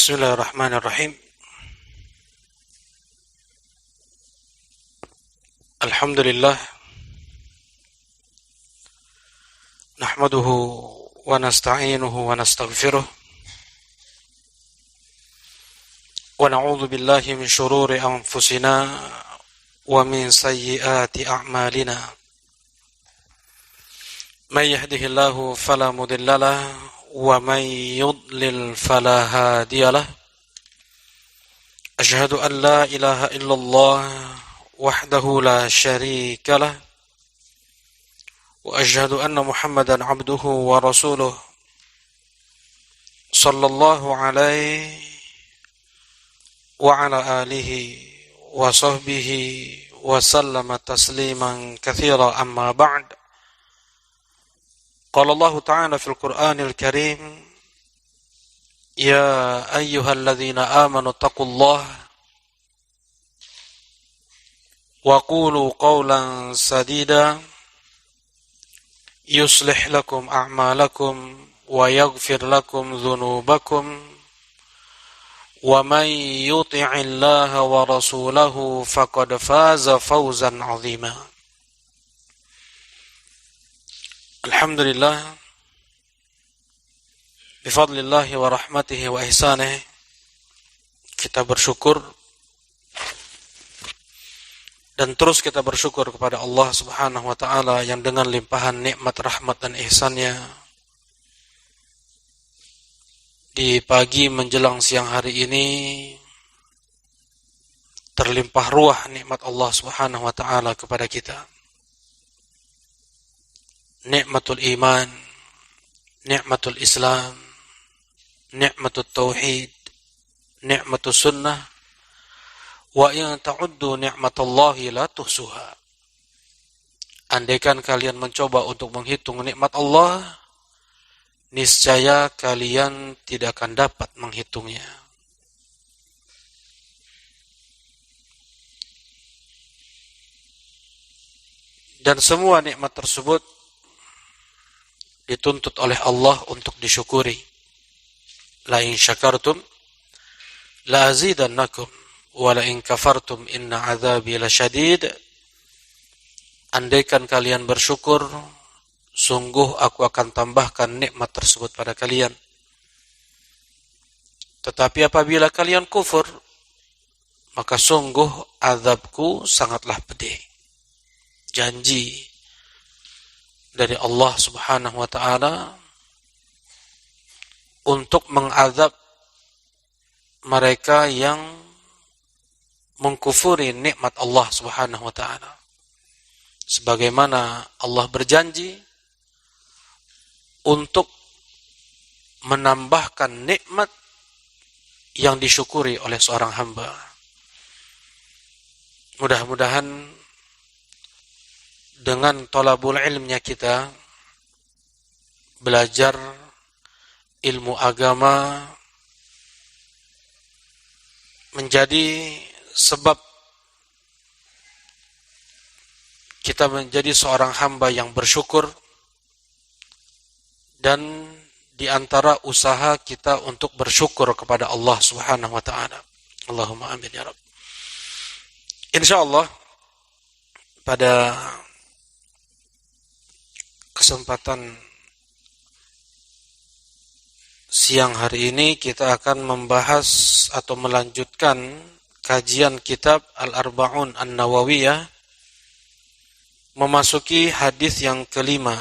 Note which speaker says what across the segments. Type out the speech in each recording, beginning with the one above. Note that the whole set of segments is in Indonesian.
Speaker 1: Bismillahirrahmanirrahim. Alhamdulillah. Nahmaduhu wa nasta'inuhu wa nastaghfiruh. Wa na'udzu billahi min shururi anfusina wa min sayyiati a'malina. May yahdihillahu fala mudilla lahu wa may yudlil fala hadiya lahu. Asyhadu an la ilaha illallah wahdahu la syarika lah wa asyhadu anna Muhammadan abduhu wa rasuluh sallallahu alaihi wa ala alihi wa sahbihi wa sallama tasliman katsira amma ba'd. Qala Allah ta'ala fil Qur'anil Karim, ya ayyuhalladzina amanu taqullaha wa qulu qawlan sadida yuslih lakum a'malakum wa yaghfir lakum dhunubakum wa man yuti'illaha wa rasulahu faqad faza fawzan 'azima. Alhamdulillah bifadlillahi wa rahmatihi wa ihsanihi, kita bersyukur dan terus kita bersyukur kepada Allah Subhanahu wa ta'ala yang dengan limpahan nikmat, rahmat dan ihsannya di pagi menjelang siang hari ini terlimpah ruah nikmat Allah Subhanahu wa ta'ala kepada kita. Nikmatul iman, nikmatul Islam, nikmatul tauhid, nikmatul sunnah. Wa in ta'uddu ni'matallahi la tuhsuha. Andaikan kalian mencoba untuk menghitung nikmat Allah, niscaya kalian tidak akan dapat menghitungnya. Dan semua nikmat tersebut dituntut oleh Allah untuk disyukuri. La in syakartum la azidannakum wala in kafartum inna adzabi lasyadid. Andaikan kalian bersyukur, sungguh aku akan tambahkan nikmat tersebut pada kalian. Tetapi apabila kalian kufur, maka sungguh azabku sangatlah pedih. Janji dari Allah Subhanahu wa ta'ala untuk mengazab mereka yang mengkufuri nikmat Allah Subhanahu wa ta'ala. Sebagaimana Allah berjanji untuk menambahkan nikmat yang disyukuri oleh seorang hamba. Mudah-mudahan dengan thalabul ilmnya kita, belajar ilmu agama, menjadi sebab kita menjadi seorang hamba yang bersyukur, dan di antara usaha kita untuk bersyukur kepada Allah Subhanahu wa ta'ala. Allahumma amin ya Rabb. Insyaallah pada kesempatan siang hari ini kita akan membahas atau melanjutkan kajian kitab Al-Arba'un An-Nawawiyah, memasuki hadis yang kelima.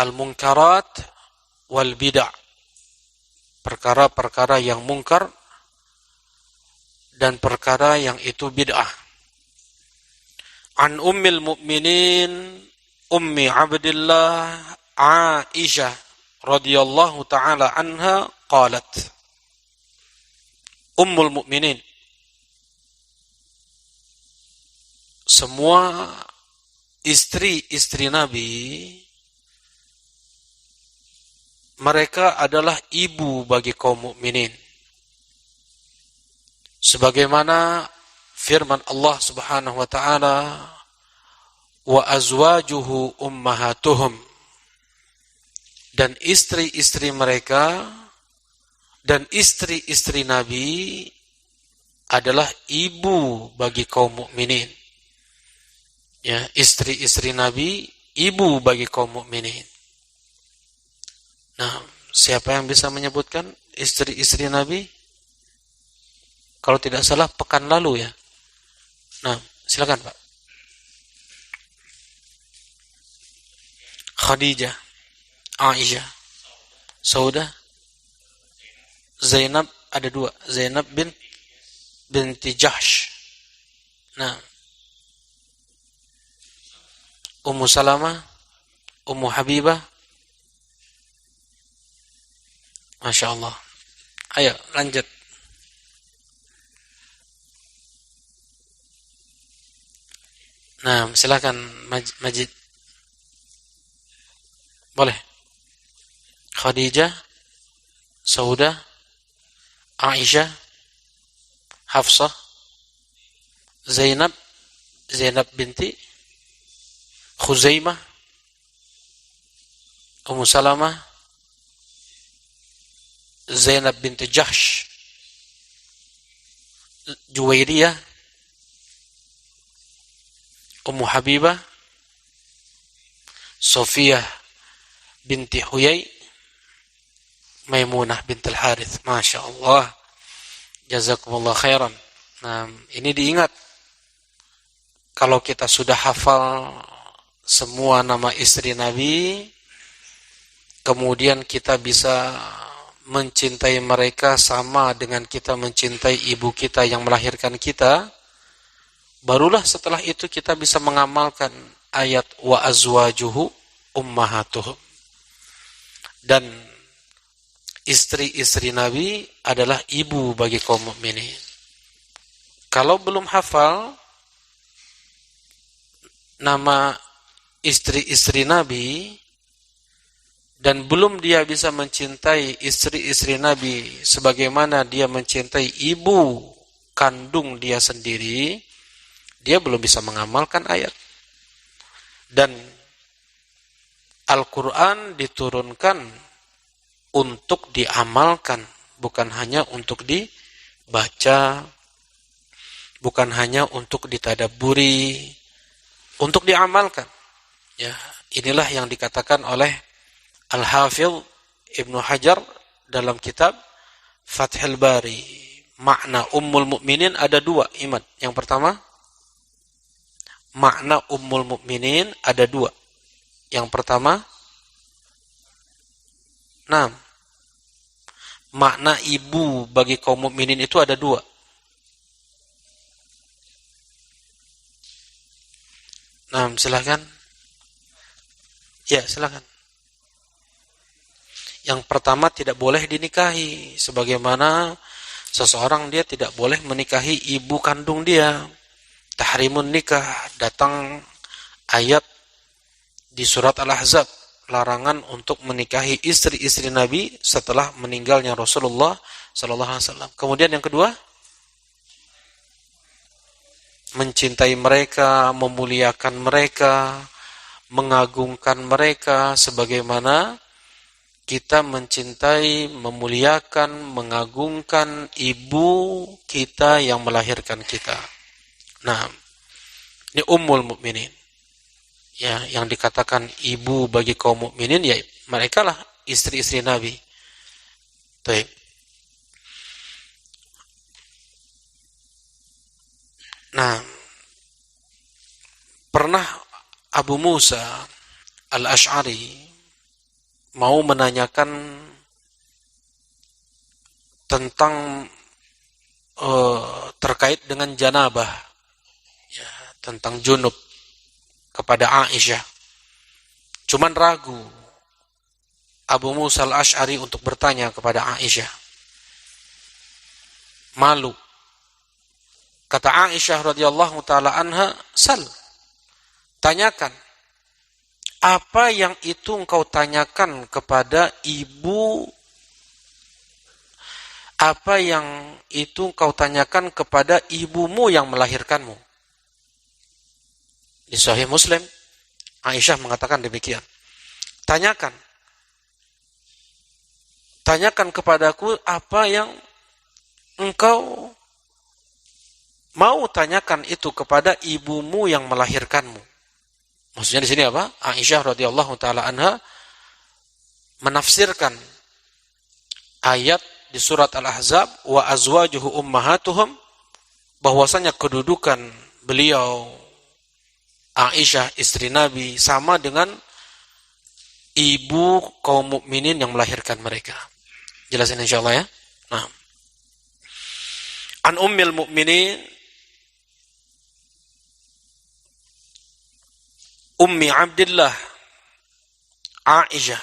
Speaker 1: Al-Munkarat wal Bid'ah. Perkara-perkara yang mungkar dan perkara yang itu bid'ah. An Ummil Mu'minin Ummi Abdillah Aisyah radhiyallahu ta'ala anha qalat. Ummul Mukminin, semua istri-istri Nabi, mereka adalah ibu bagi kaum mukminin. Sebagaimana firman Allah Subhanahu wa ta'ala, wa azwajuhu ummahatuhum, dan istri-istri mereka dan istri-istri Nabi adalah ibu bagi kaum mukminin. Ya, istri-istri Nabi ibu bagi kaum mukminin. Nah, siapa yang bisa menyebutkan istri-istri Nabi? Kalau tidak salah pekan lalu ya. Nah, silakan Pak. Khadijah, Aisyah, Saudah, Zainab, ada dua. Zainab binti Jahsh. Nah, Ummu Salamah, Ummu Habibah. Masya Allah. Ayo lanjut. Nah, silakan Majid. Boleh. Khadijah, Saudah, Aisyah, Hafsah, Zainab binti Khuzaimah, Ummu Salamah, Zainab binti Jahsh, Juwairiyah, Ummu Habibah, Sofiyah binti Huyai, Maimunah binti Al-Harith. Masya Allah. Jazakumullah khairan. Nah, ini diingat. Kalau kita sudah hafal semua nama istri Nabi, kemudian kita bisa mencintai mereka sama dengan kita mencintai ibu kita yang melahirkan kita, barulah setelah itu kita bisa mengamalkan ayat wa azwajuhu ummahatuhum. Dan istri-istri Nabi adalah ibu bagi kaum mukminin. Kalau belum hafal nama istri-istri Nabi dan belum dia bisa mencintai istri-istri Nabi sebagaimana dia mencintai ibu kandung dia sendiri, dia belum bisa mengamalkan ayat. Dan Al-Quran diturunkan untuk diamalkan, bukan hanya untuk dibaca, bukan hanya untuk ditadabburi, untuk diamalkan. Ya, inilah yang dikatakan oleh Al-Hafidh Ibnu Hajar dalam kitab Fathul Bari. Makna Ummul Mukminin ada dua, Iman. Yang pertama, makna Ummul Mukminin ada dua. Yang pertama, makna ibu bagi kaum mukminin itu ada dua. Silakan. Ya, silakan. Yang pertama, tidak boleh dinikahi. Sebagaimana seseorang dia tidak boleh menikahi ibu kandung dia. Tahrimun nikah. Datang ayat di surat Al-Ahzab, larangan untuk menikahi istri-istri Nabi setelah meninggalnya Rasulullah sallallahu alaihi wasallam. Kemudian yang kedua, mencintai mereka, memuliakan mereka, mengagungkan mereka sebagaimana kita mencintai, memuliakan, mengagungkan ibu kita yang melahirkan kita. Nah, ini Ummul Mukminin. Ya, yang dikatakan ibu bagi kaum mukminin, ya mereka lah istri-istri Nabi. Baik. Nah, pernah Abu Musa Al-Asy'ari mau menanyakan tentang terkait dengan janabah, ya, tentang junub kepada Aisyah. Cuman ragu Abu Musa Al-Asy'ari untuk bertanya kepada Aisyah. Malu. Kata Aisyah radhiyallahu taala anha, "Sal, tanyakan. Apa yang itu engkau tanyakan kepada ibu? Apa yang itu engkau tanyakan kepada ibumu yang melahirkanmu?" Di Sahih Muslim Aisyah mengatakan demikian. Tanyakan kepadaku apa yang engkau mau tanyakan itu kepada ibumu yang melahirkanmu. Maksudnya di sini apa? Aisyah radhiyallahu taala anha menafsirkan ayat di surat Al-Ahzab, wa azwajuhu ummahatuhum, bahwasanya kedudukan beliau Aisyah istri Nabi sama dengan ibu kaum mukminin yang melahirkan mereka. Jelasin insyaallah ya. Nah. An ummil mukminin Ummi Abdillah Aisyah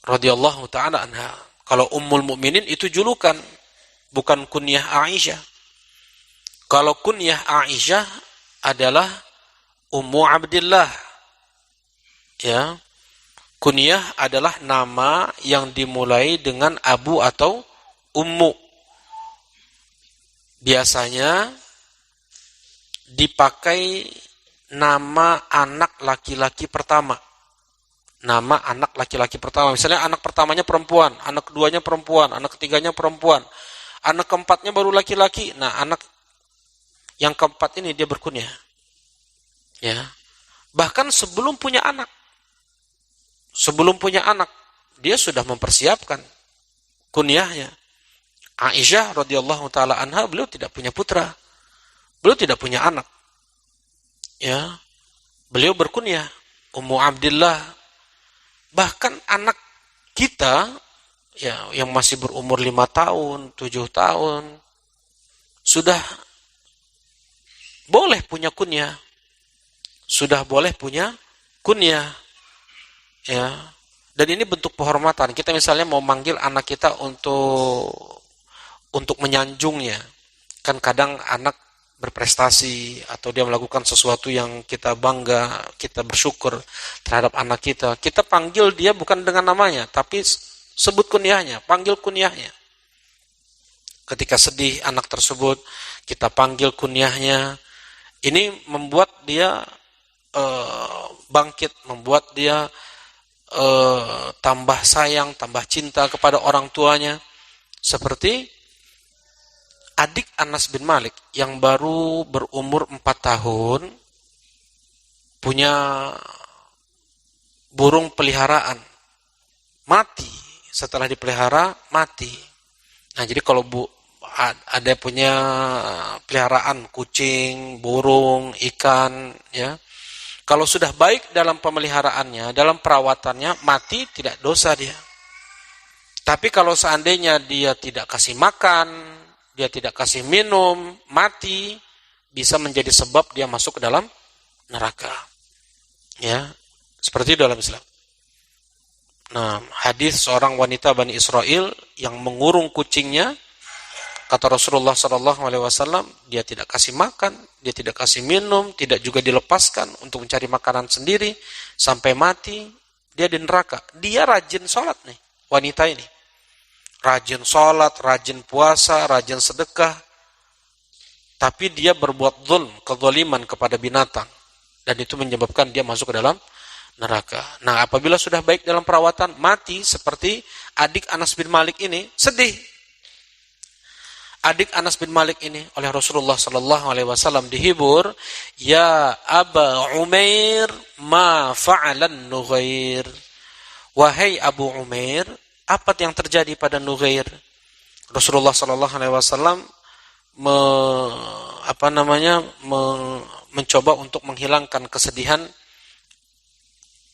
Speaker 1: radhiyallahu taala anha. Kalau Ummul Mukminin itu julukan, bukan kunyah Aisyah. Kalau kunyah Aisyah adalah Ummu Abdillah. Ya. Kunyah adalah nama yang dimulai dengan Abu atau Ummu. Biasanya dipakai nama anak laki-laki pertama. Nama anak laki-laki pertama. Misalnya anak pertamanya perempuan, anak keduanya perempuan, anak ketiganya perempuan, anak keempatnya baru laki-laki. Nah, anak yang keempat ini dia berkunyah. Ya. Bahkan sebelum punya anak. Sebelum punya anak, dia sudah mempersiapkan kunyahnya. Aisyah radhiyallahu taala anha, beliau tidak punya putra. Beliau tidak punya anak. Ya. Beliau berkunyah Ummu Abdillah. Bahkan anak kita ya yang masih berumur 5 tahun, 7 tahun sudah boleh punya kunyah. Sudah boleh punya kunyah. Ya. Dan ini bentuk penghormatan. Kita misalnya mau manggil anak kita untuk menyanjungnya. Kan kadang anak berprestasi atau dia melakukan sesuatu yang kita bangga, kita bersyukur terhadap anak kita. Kita panggil dia bukan dengan namanya, tapi sebut kunyahnya, panggil kunyahnya. Ketika sedih anak tersebut, kita panggil kunyahnya. Ini membuat dia bangkit, membuat dia tambah sayang, tambah cinta kepada orang tuanya. Seperti adik Anas bin Malik yang baru berumur 4 tahun punya burung peliharaan, mati, setelah dipelihara mati. Nah, jadi kalau ada punya peliharaan kucing, burung, ikan, ya, kalau sudah baik dalam pemeliharaannya, dalam perawatannya, mati tidak dosa dia. Tapi kalau seandainya dia tidak kasih makan, dia tidak kasih minum, mati, bisa menjadi sebab dia masuk ke dalam neraka. Ya, seperti itu dalam Islam. Nah, hadis seorang wanita Bani Israel yang mengurung kucingnya, kata Rasulullah SAW, dia tidak kasih makan, dia tidak kasih minum, tidak juga dilepaskan untuk mencari makanan sendiri, sampai mati, dia di neraka. Dia rajin sholat nih, wanita ini. Rajin sholat, rajin puasa, rajin sedekah. Tapi dia berbuat zulm, kezaliman kepada binatang. Dan itu menyebabkan dia masuk ke dalam neraka. Nah, apabila sudah baik dalam perawatan, mati seperti adik Anas bin Malik ini, sedih. Adik Anas bin Malik ini oleh Rasulullah SAW dihibur, ya Aba Umair, ma fa'alan Nughair. Wahai Abu Umair, apa yang terjadi pada Nughair? Rasulullah SAW mencoba untuk menghilangkan kesedihan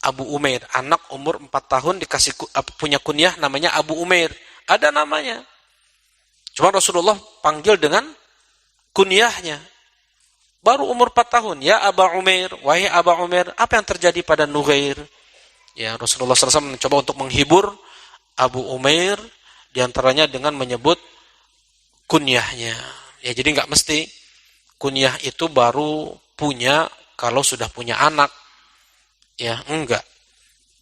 Speaker 1: Abu Umair. Anak umur 4 tahun dikasih punya kunyah namanya Abu Umair. Ada namanya. Cuma Rasulullah panggil dengan kunyahnya. Baru umur 4 tahun. Ya Aba Umair, wahai Aba Umair, apa yang terjadi pada Nughair? Ya, Rasulullah SAW mencoba untuk menghibur Abu Umair, diantaranya dengan menyebut kunyahnya. Ya, jadi nggak mesti kunyah itu baru punya kalau sudah punya anak. Ya, enggak.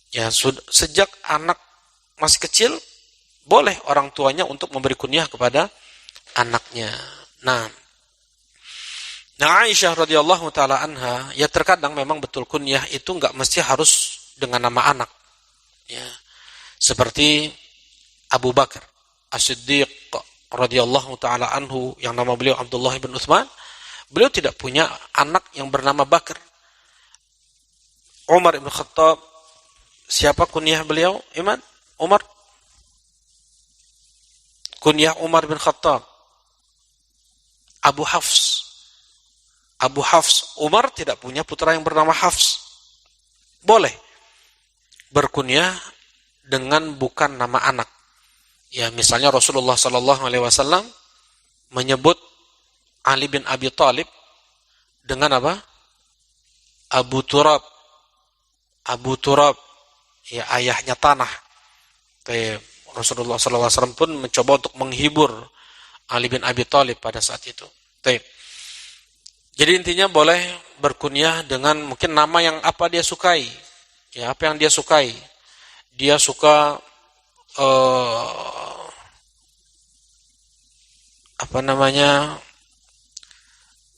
Speaker 1: Ya, sejak anak masih kecil, boleh orang tuanya untuk memberi kunyah kepada anaknya. Nah, Nah, Aisyah radhiyallahu taala anha, ya terkadang memang betul kunyah itu nggak mesti harus dengan nama anak. Ya. Seperti Abu Bakar As-Siddiq radhiyallahu taala anhu yang nama beliau Abdullah bin Utsman, beliau tidak punya anak yang bernama Bakar. Umar bin Khattab, siapa kunyah beliau? Iman? Umar? Kunyah Umar bin Khattab. Abu Hafs. Abu Hafs. Umar tidak punya putra yang bernama Hafs. Boleh berkunyah dengan bukan nama anak. Ya, misalnya Rasulullah sallallahu alaihi wasallam menyebut Ali bin Abi Thalib dengan apa? Abu Turab. Abu Turab, ya ayahnya tanah. Rasulullah sallallahu alaihi wasallam pun mencoba untuk menghibur Ali bin Abi Thalib pada saat itu. Jadi intinya boleh berkunyah dengan mungkin nama yang apa dia sukai. Ya, apa yang dia sukai. Dia suka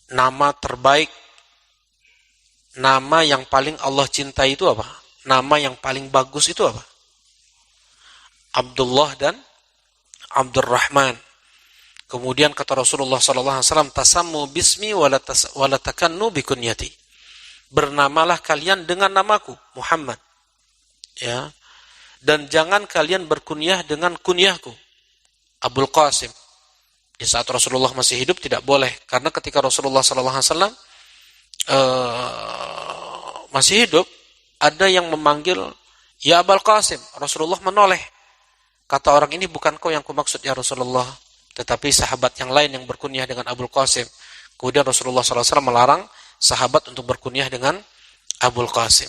Speaker 1: nama terbaik, nama yang paling Allah cintai itu apa? Nama yang paling bagus itu apa? Abdullah dan Abdurrahman. Kemudian kata Rasulullah SAW, tasammu bismi wala takannu bikunyati. Bernamalah kalian dengan namaku, Muhammad. Ya. Dan jangan kalian berkunyah dengan kunyahku, Abul Qasim. Di saat Rasulullah masih hidup tidak boleh, karena ketika Rasulullah SAW masih hidup, ada yang memanggil ya Abul Qasim. Rasulullah menoleh. Kata orang, ini bukan kau yang kumaksud ya Rasulullah, tetapi sahabat yang lain yang berkunyah dengan Abul Qasim. Kemudian Rasulullah SAW melarang sahabat untuk berkunyah dengan Abul Qasim.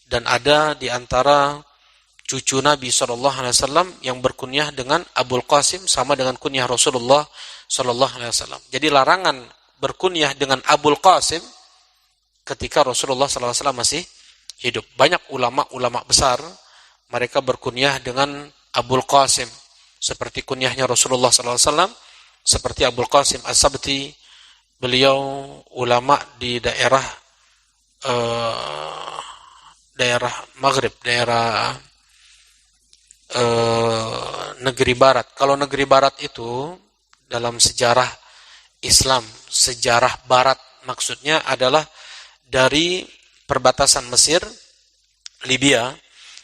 Speaker 1: Dan ada di antara cucu Nabi SAW yang berkunyah dengan Abul Qasim sama dengan kunyah Rasulullah SAW. Jadi larangan berkunyah dengan Abul Qasim ketika Rasulullah SAW masih hidup. Banyak ulama-ulama besar mereka berkunyah dengan Abul Qasim, seperti kunyahnya Rasulullah SAW, seperti Abul Qasim As-Sabti. Beliau ulama di daerah Maghrib, daerah negeri barat. Kalau negeri barat itu dalam sejarah Islam, sejarah barat maksudnya adalah dari perbatasan Mesir, Libya,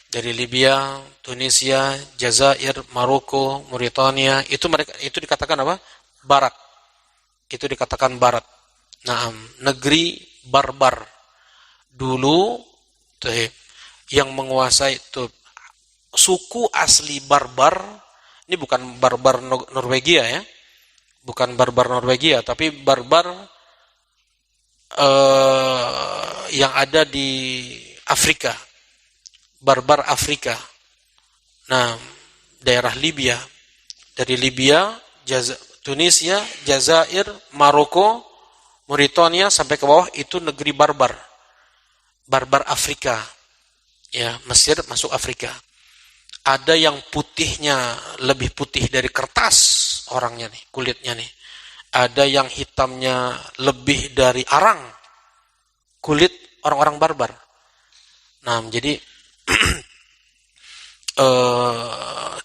Speaker 1: dari Libya, Tunisia, Jazair, Maroko, Mauritania, itu dikatakan apa? Barat. Itu dikatakan barat. Nah, negeri barbar. Dulu yang menguasai itu suku asli barbar. Ini bukan barbar Norwegia ya. Bukan barbar Norwegia, tapi barbar yang ada di Afrika. Barbar Afrika. Nah, daerah Libya. Dari Libya, Tunisia, Jazair, Maroko, Mauritania sampai ke bawah itu negeri barbar. Barbar Afrika. Ya, Mesir masuk Afrika. Ada yang putihnya lebih putih dari kertas orangnya nih, kulitnya nih. Ada yang hitamnya lebih dari arang. Kulit orang-orang barbar. Nah, jadi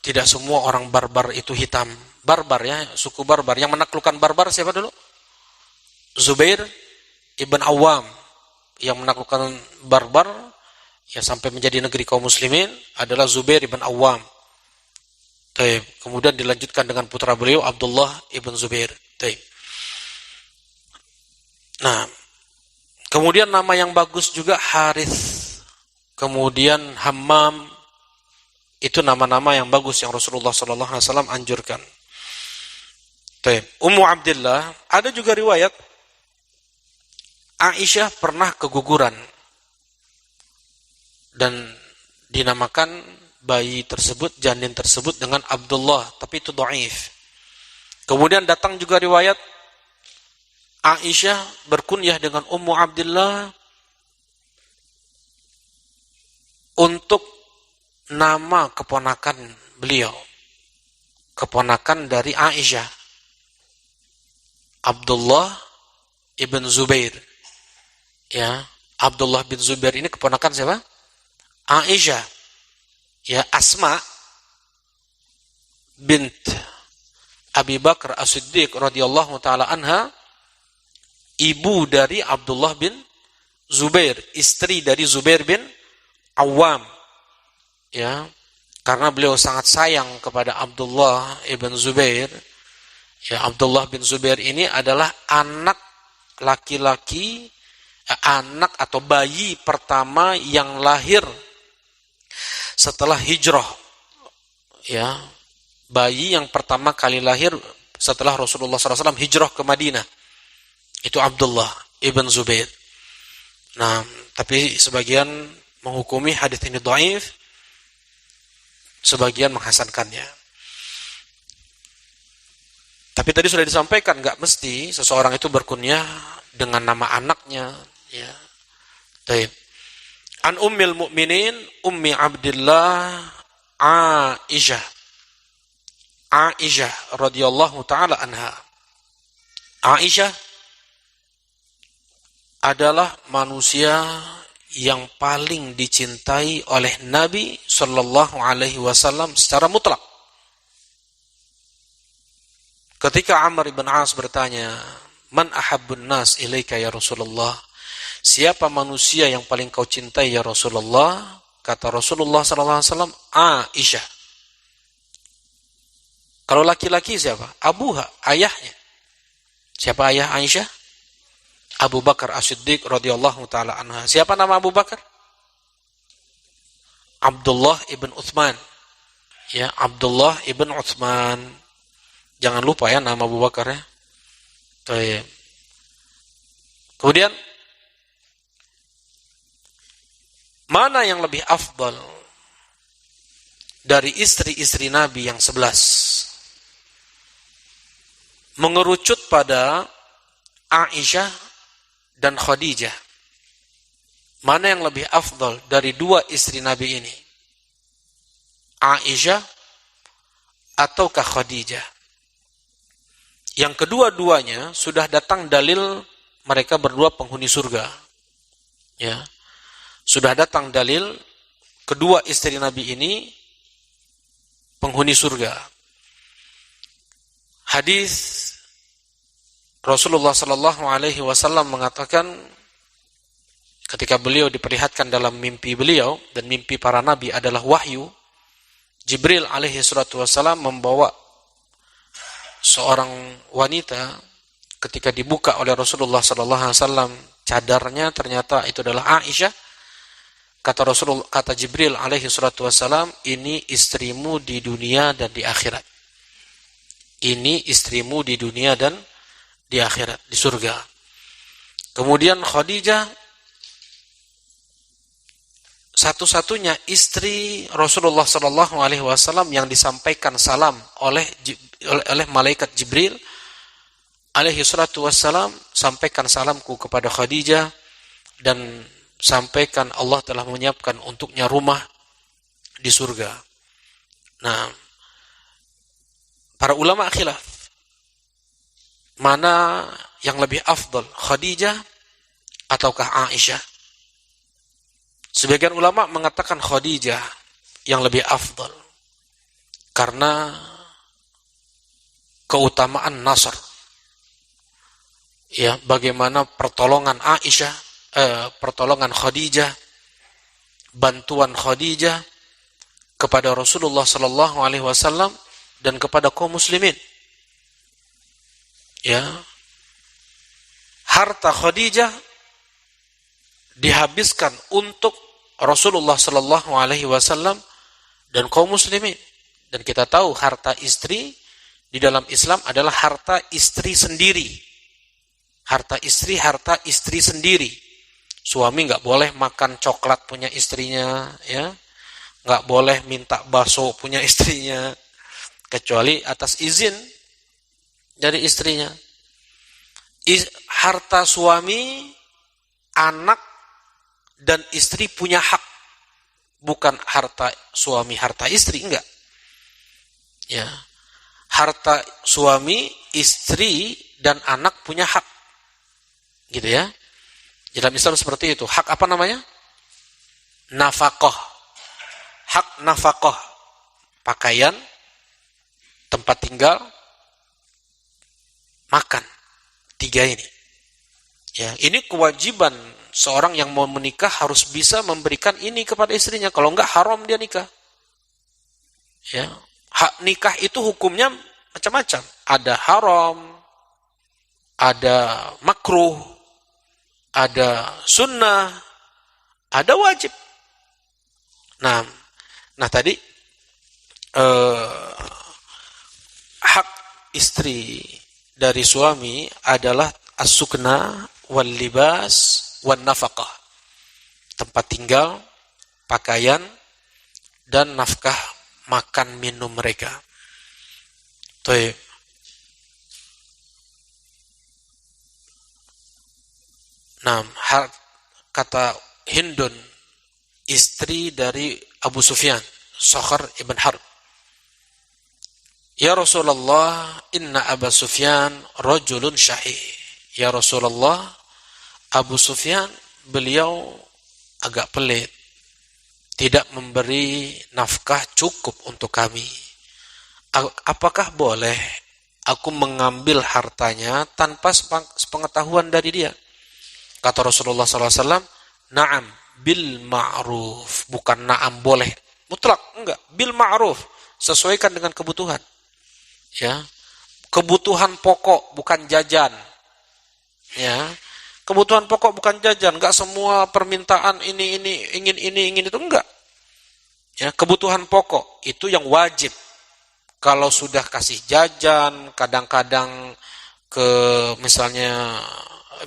Speaker 1: tidak semua orang barbar itu hitam. Barbar ya, suku barbar. Yang menaklukkan barbar siapa dulu? Zubair ibn Awam. Yang menaklukkan barbar ya sampai menjadi negeri kaum muslimin adalah Zubair ibn Awam. Kemudian dilanjutkan dengan putra beliau Abdullah ibn Zubair. Nah, kemudian nama yang bagus juga Harith. Kemudian Hammam, itu nama-nama yang bagus yang Rasulullah SAW anjurkan. Ummu Abdillah, ada juga riwayat Aisyah pernah keguguran dan dinamakan bayi tersebut, janin tersebut dengan Abdullah, tapi itu dhaif. Kemudian datang juga riwayat Aisyah berkunyah dengan Ummu Abdillah untuk nama keponakan beliau, keponakan dari Aisyah, Abdullah ibn Zubair. Ya, Abdullah bin Zubair ini keponakan siapa? Aisyah. Ya, Asma bint Abi Bakar As-Siddiq radhiyallahu taala anha, ibu dari Abdullah bin Zubair, istri dari Zubair bin Awam. Ya, karena beliau sangat sayang kepada Abdullah ibn Zubair. Ya, Abdullah bin Zubair ini adalah anak laki-laki, anak atau bayi pertama yang lahir setelah hijrah. Ya, bayi yang pertama kali lahir setelah Rasulullah SAW hijrah ke Madinah. Itu Abdullah ibn Zubair. Nah, tapi sebagian menghukumi hadis ini dhaif, sebagian menghasankannya. Tapi tadi sudah disampaikan, nggak mesti seseorang itu berkunyah dengan nama anaknya. Ya. Baik. An Ummil Mukminin Ummi Abdillah Aisyah radhiyallahu taala anha. Aisyah adalah manusia yang paling dicintai oleh Nabi sallallahu alaihi wasallam secara mutlak. Ketika Amr bin As bertanya, "Man ahabbun nas ilaika ya Rasulullah?" Siapa manusia yang paling kau cintai ya Rasulullah? Kata Rasulullah sallallahu alaihi wasallam, Aisyah. Kalau laki-laki siapa? Abuha, ayahnya. Siapa ayah Aisyah? Abu Bakar As-Siddiq radhiyallahu taala anha. Siapa nama Abu Bakar? Abdullah ibn Uthman. Ya, Abdullah ibn Uthman. Jangan lupa ya nama Abu Bakar ya. Baik. Kemudian mana yang lebih afdal dari istri-istri Nabi yang 11? Mengerucut pada Aisyah dan Khadijah. Mana yang lebih afdal dari dua istri Nabi ini? Aisyah ataukah Khadijah? Yang kedua-duanya sudah datang dalil mereka berdua penghuni surga. Ya. Sudah datang dalil kedua istri Nabi ini penghuni surga. Hadis Rasulullah sallallahu alaihi wasallam mengatakan ketika beliau diperlihatkan dalam mimpi beliau, dan mimpi para nabi adalah wahyu, Jibril alaihi salatu wasallam membawa seorang wanita. Ketika dibuka oleh Rasulullah sallallahu alaihi wasallam cadarnya, ternyata itu adalah Aisyah. Kata Jibril alaihi salatu wasallam, ini istrimu di dunia dan di akhirat. Ini istrimu di dunia dan di akhirat, di surga. Kemudian Khadijah, satu-satunya istri Rasulullah sallallahu alaihi wasallam yang disampaikan salam oleh malaikat Jibril alaihi salatu wassalam, sampaikan salamku kepada Khadijah dan sampaikan Allah telah menyiapkan untuknya rumah di surga. Nah, para ulama khilaf mana yang lebih afdal, Khadijah ataukah Aisyah? Sebagian ulama mengatakan Khadijah yang lebih afdal karena keutamaan nasr. Ya, bagaimana pertolongan Aisyah, pertolongan Khadijah, bantuan Khadijah kepada Rasulullah sallallahu alaihi wasallam dan kepada kaum muslimin. Ya, harta Khadijah dihabiskan untuk Rasulullah sallallahu alaihi wasallam dan kaum muslimin. Dan kita tahu harta istri di dalam Islam adalah harta istri sendiri. Harta istri sendiri. Suami nggak boleh makan coklat punya istrinya, ya, nggak boleh minta bakso punya istrinya, kecuali atas izin dari istrinya. Harta suami, anak, dan istri punya hak. Bukan harta suami, harta istri, enggak. Ya. Harta suami, istri, dan anak punya hak. Gitu ya. Dalam Islam seperti itu. Hak apa namanya? Nafkah. Hak nafkah. Pakaian, tempat tinggal, makan. 3 ini. Ya, ini kewajiban seorang yang mau menikah harus bisa memberikan ini kepada istrinya. Kalau enggak haram dia nikah. Ya, hak nikah itu hukumnya macam-macam. Ada haram, ada makruh, ada sunnah, ada wajib. Nah tadi hak istri dari suami adalah as-sukna wal libas wan nafaqah. Tempat tinggal, pakaian, dan nafkah makan minum mereka. Baik. Nah, kata Hindun, istri dari Abu Sufyan, Sakhar ibn Harb. Ya Rasulullah, inna Abu Sufyan rajulun syahih. Ya Rasulullah, Abu Sufyan beliau agak pelit, tidak memberi nafkah cukup untuk kami. Apakah boleh aku mengambil hartanya tanpa sepengetahuan dari dia? Kata Rasulullah SAW, na'am bil ma'ruf, bukan na'am boleh mutlak, enggak, bil ma'ruf, sesuaikan dengan kebutuhan. Ya, kebutuhan pokok bukan jajan. Ya, kebutuhan pokok bukan jajan. Enggak semua permintaan ini ingin itu, enggak. Ya, kebutuhan pokok itu yang wajib. Kalau sudah kasih jajan, kadang-kadang ke misalnya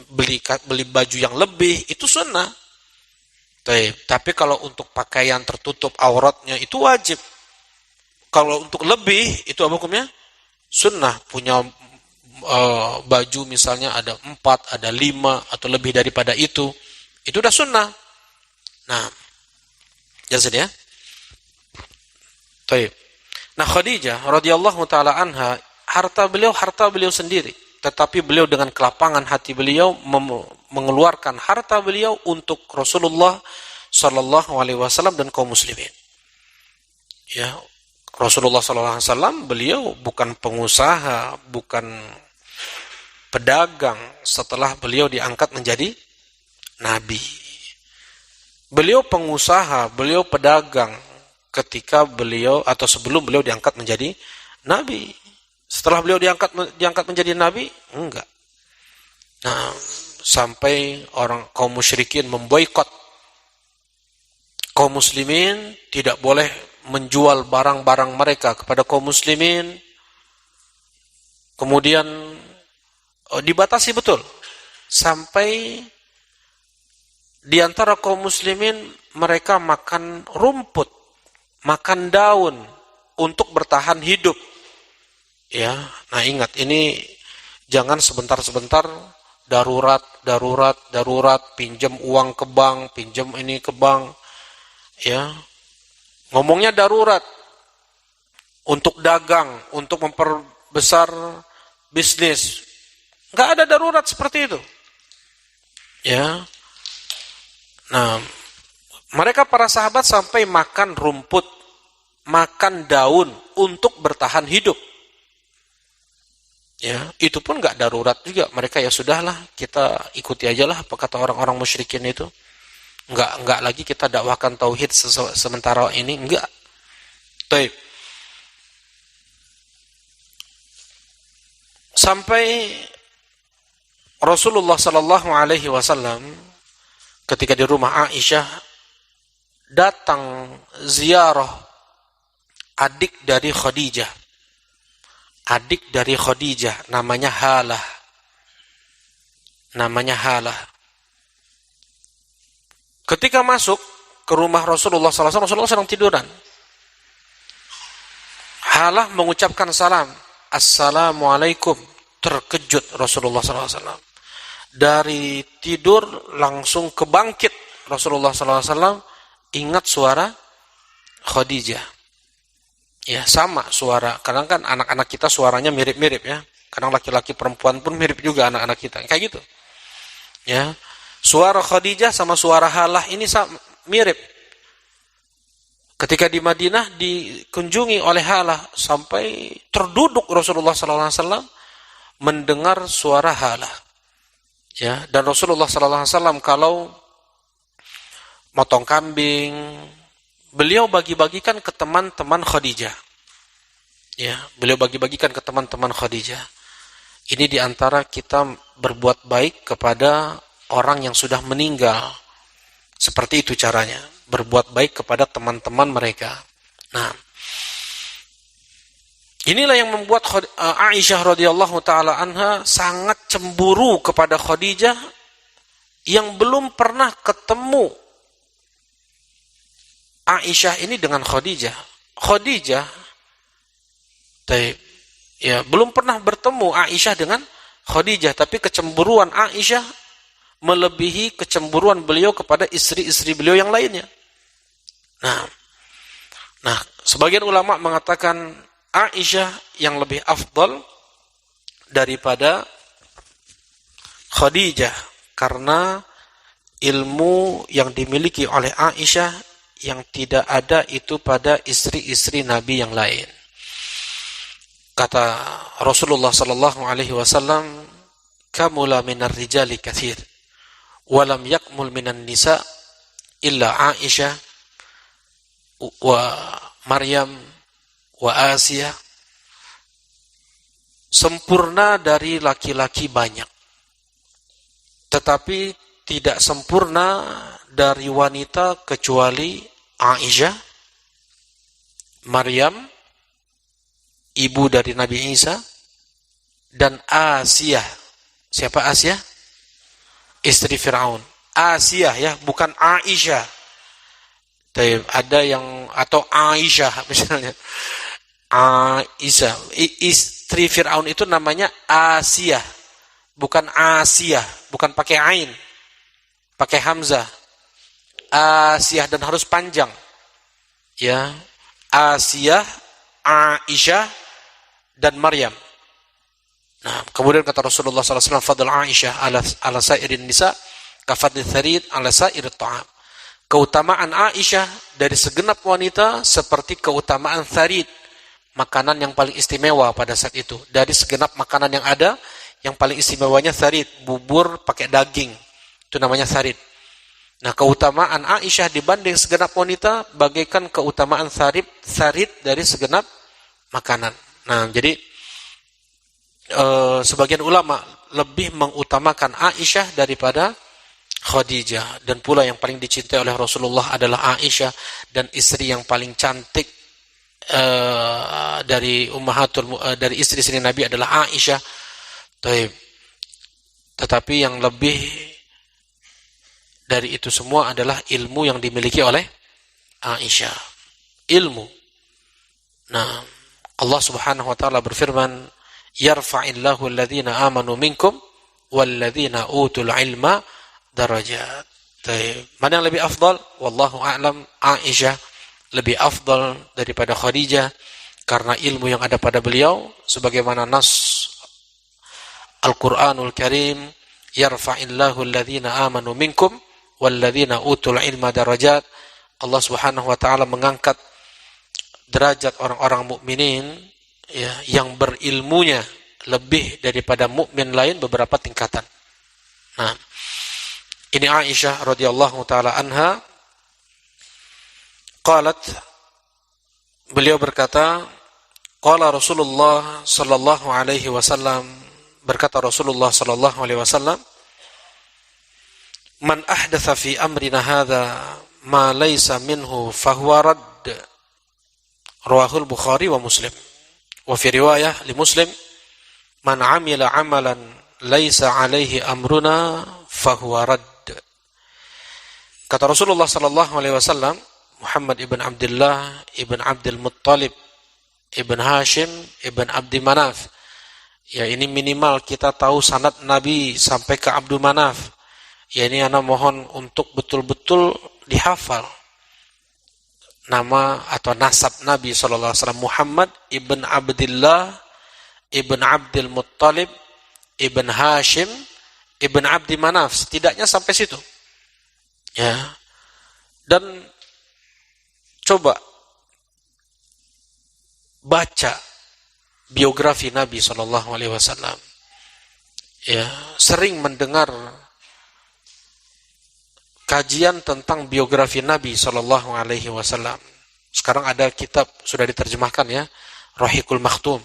Speaker 1: beli baju yang lebih, itu sunnah. Tapi kalau untuk pakaian tertutup auratnya itu wajib. Kalau untuk lebih itu apa hukumnya? Sunnah. Punya baju misalnya ada 4, ada 5 atau lebih daripada itu udah sunnah. Nah, jelas ya. Baik. Nah, Khadijah radhiyallahu taala anha, harta beliau sendiri, tetapi beliau dengan kelapangan hati beliau mengeluarkan harta beliau untuk Rasulullah sallallahu alaihi wasallam dan kaum muslimin. Ya, Rasulullah sallallahu alaihi wasallam beliau bukan pengusaha, bukan pedagang setelah beliau diangkat menjadi nabi. Beliau pengusaha, beliau pedagang ketika beliau atau sebelum beliau diangkat menjadi nabi. Setelah beliau diangkat menjadi nabi, enggak. Nah, sampai orang kaum musyrikin memboikot kaum muslimin, tidak boleh menjual barang-barang mereka kepada kaum muslimin. Kemudian dibatasi betul. Sampai di antara kaum muslimin mereka makan rumput, makan daun untuk bertahan hidup. Ya, nah ingat, ini jangan sebentar-sebentar darurat, pinjam uang ke bank, pinjam ini ke bank. Ya, ngomongnya darurat untuk dagang, untuk memperbesar bisnis. Nggak ada darurat seperti itu. Ya, nah mereka para sahabat sampai makan rumput, makan daun untuk bertahan hidup. Ya, itu pun nggak darurat juga. Mereka ya sudahlah, kita ikuti aja lah apa kata orang-orang musyrikin itu. Enggak lagi kita dakwahkan tauhid sementara ini, enggak. Baik. Sampai Rasulullah sallallahu alaihi wasallam ketika di rumah Aisyah datang ziarah adik dari Khadijah. Adik dari Khadijah namanya Halah. Ketika masuk ke rumah Rasulullah SAW, Rasulullah sedang tiduran. Halah mengucapkan salam, Assalamualaikum. Terkejut Rasulullah SAW. Dari tidur langsung kebangkit Rasulullah SAW, ingat suara Khadijah. Ya, sama suara. Kadang kan anak-anak kita suaranya mirip-mirip ya. Kadang laki-laki perempuan pun mirip juga anak-anak kita. Kayak gitu. Ya. Suara Khadijah sama suara Halah ini mirip. Ketika di Madinah dikunjungi oleh Halah sampai terduduk Rasulullah SAW mendengar suara Halah. Ya, dan Rasulullah SAW kalau motong kambing, beliau bagi-bagikan ke teman-teman Khadijah. Ya, beliau bagi-bagikan ke teman-teman Khadijah. Ini diantara kita berbuat baik kepada orang yang sudah meninggal. Seperti itu caranya, berbuat baik kepada teman-teman mereka. Nah, inilah yang membuat Aisyah radhiyallahu taala anha sangat cemburu kepada Khadijah yang belum pernah ketemu Aisyah ini dengan Khadijah. Khadijah ya belum pernah bertemu Aisyah dengan Khadijah, tapi kecemburuan Aisyah melebihi kecemburuan beliau kepada istri-istri beliau yang lainnya. Nah, sebagian ulama mengatakan Aisyah yang lebih afdal daripada Khadijah karena ilmu yang dimiliki oleh Aisyah yang tidak ada itu pada istri-istri Nabi yang lain. Kata Rasulullah sallallahu alaihi wasallam, "Kamula minar rijali katsir, wa lam yakmul minan nisa illa Aisyah wa Maryam wa Asiyah." Sempurna dari laki-laki banyak, tetapi tidak sempurna dari wanita kecuali Aisyah, Maryam, ibu dari Nabi Isa, dan Asiyah. Siapa Asiyah? Istri Fir'aun. Asiyah ya, bukan Aisyah. Ada yang, atau Aisyah misalnya. Aisyah. Istri Fir'aun itu namanya Asiyah. Bukan Asiyah. Bukan pakai ain. Pakai hamzah. Asiyah, dan harus panjang. Ya. Asiyah, Aisyah, dan Maryam. Nah, kemudian kata Rasulullah SAW, "Fadl Aisyah ala sairin nisa, kafadli tharid ala sairit ta'am." Keutamaan Aisyah dari segenap wanita seperti keutamaan tharid, makanan yang paling istimewa pada saat itu. Dari segenap makanan yang ada, yang paling istimewanya tharid, bubur pakai daging. Itu namanya tharid. Nah, keutamaan Aisyah dibanding segenap wanita bagaikan keutamaan tharid dari segenap makanan. Nah, jadi sebagian ulama lebih mengutamakan Aisyah daripada Khadijah, dan pula yang paling dicintai oleh Rasulullah adalah Aisyah, dan istri yang paling cantik dari dari istri-istri Nabi adalah Aisyah. Tetapi yang lebih dari itu semua adalah ilmu yang dimiliki oleh Aisyah. Ilmu. Nah, Allah Subhanahu wa taala berfirman, "Yarfa'illahu alladhina amanu minkum walladhina utul ilma darajat." Mana yang lebih afdal? Wallahu a'lam. Aisyah lebih afdal daripada Khadijah karena ilmu yang ada pada beliau, sebagaimana nas Al-Qur'anul Karim, "Yarfa'illahu alladhina amanu minkum walladzina utul ilma darajat." Allah Subhanahu wa taala mengangkat derajat orang-orang mukminin ya, yang berilmunya lebih daripada mukmin lain beberapa tingkatan. Nah, ini Aisyah radhiyallahu taala anha qalat, beliau berkata, qala Rasulullah sallallahu alaihi wasallam, berkata Rasulullah sallallahu alaihi wasallam, "Man ahdatha fi amrina hadza ma laysa minhu fahuwa radd." Rawahul Bukhari wa Muslim. Wa fi riwayah li Muslim, "Man 'amila 'amalan laysa 'alaihi amruna fahuwa radd." Kata Rasulullah sallallahu alaihi wasallam, Muhammad ibn Abdullah ibn Abdul Muttalib ibn Hashim ibn Abdi Manaf. Ya, ini minimal kita tahu sanad Nabi sampai ke Abdul Manaf. Ya, ini ana mohon untuk betul-betul dihafal nama atau nasab Nabi SAW. Muhammad ibn Abdullah ibn Abdul Muttalib ibn Hashim Ibn Abdi Manaf, setidaknya sampai situ. Ya. Dan coba baca biografi Nabi Shallallahu Alaihi Wasallam. Ya, sering mendengar kajian tentang biografi Nabi Shallallahu Alaihi Wasallam. Sekarang ada kitab sudah diterjemahkan ya, Rahiqul Makhtum.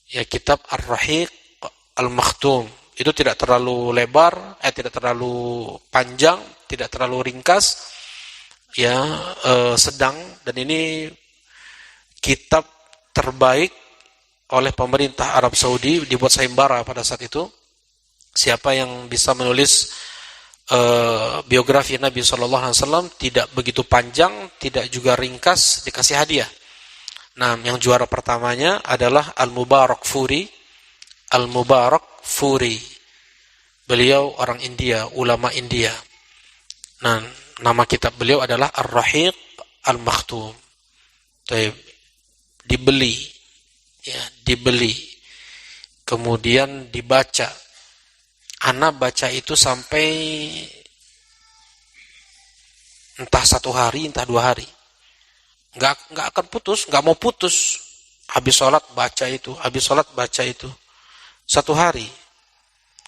Speaker 1: Ya, kitab Ar-Rahiq Al-Makhtum. Itu tidak terlalu lebar, tidak terlalu panjang, tidak terlalu ringkas, ya, sedang. Dan ini kitab terbaik oleh pemerintah Arab Saudi, dibuat sayembara pada saat itu. Siapa yang bisa menulis biografi Nabi SAW tidak begitu panjang, tidak juga ringkas, dikasih hadiah. Nah, yang juara pertamanya adalah Al-Mubarak Furi. Al-Mubarak Furi. Beliau orang India, ulama India. Nah, nama kitab beliau adalah Ar-Rahiq Al-Makhtum. Dibeli. Ya, dibeli. Kemudian dibaca. Ana baca itu sampai entah 1 hari, entah 2 hari. Nggak akan putus, nggak mau putus. Habis sholat baca itu, habis sholat baca itu. 1 hari.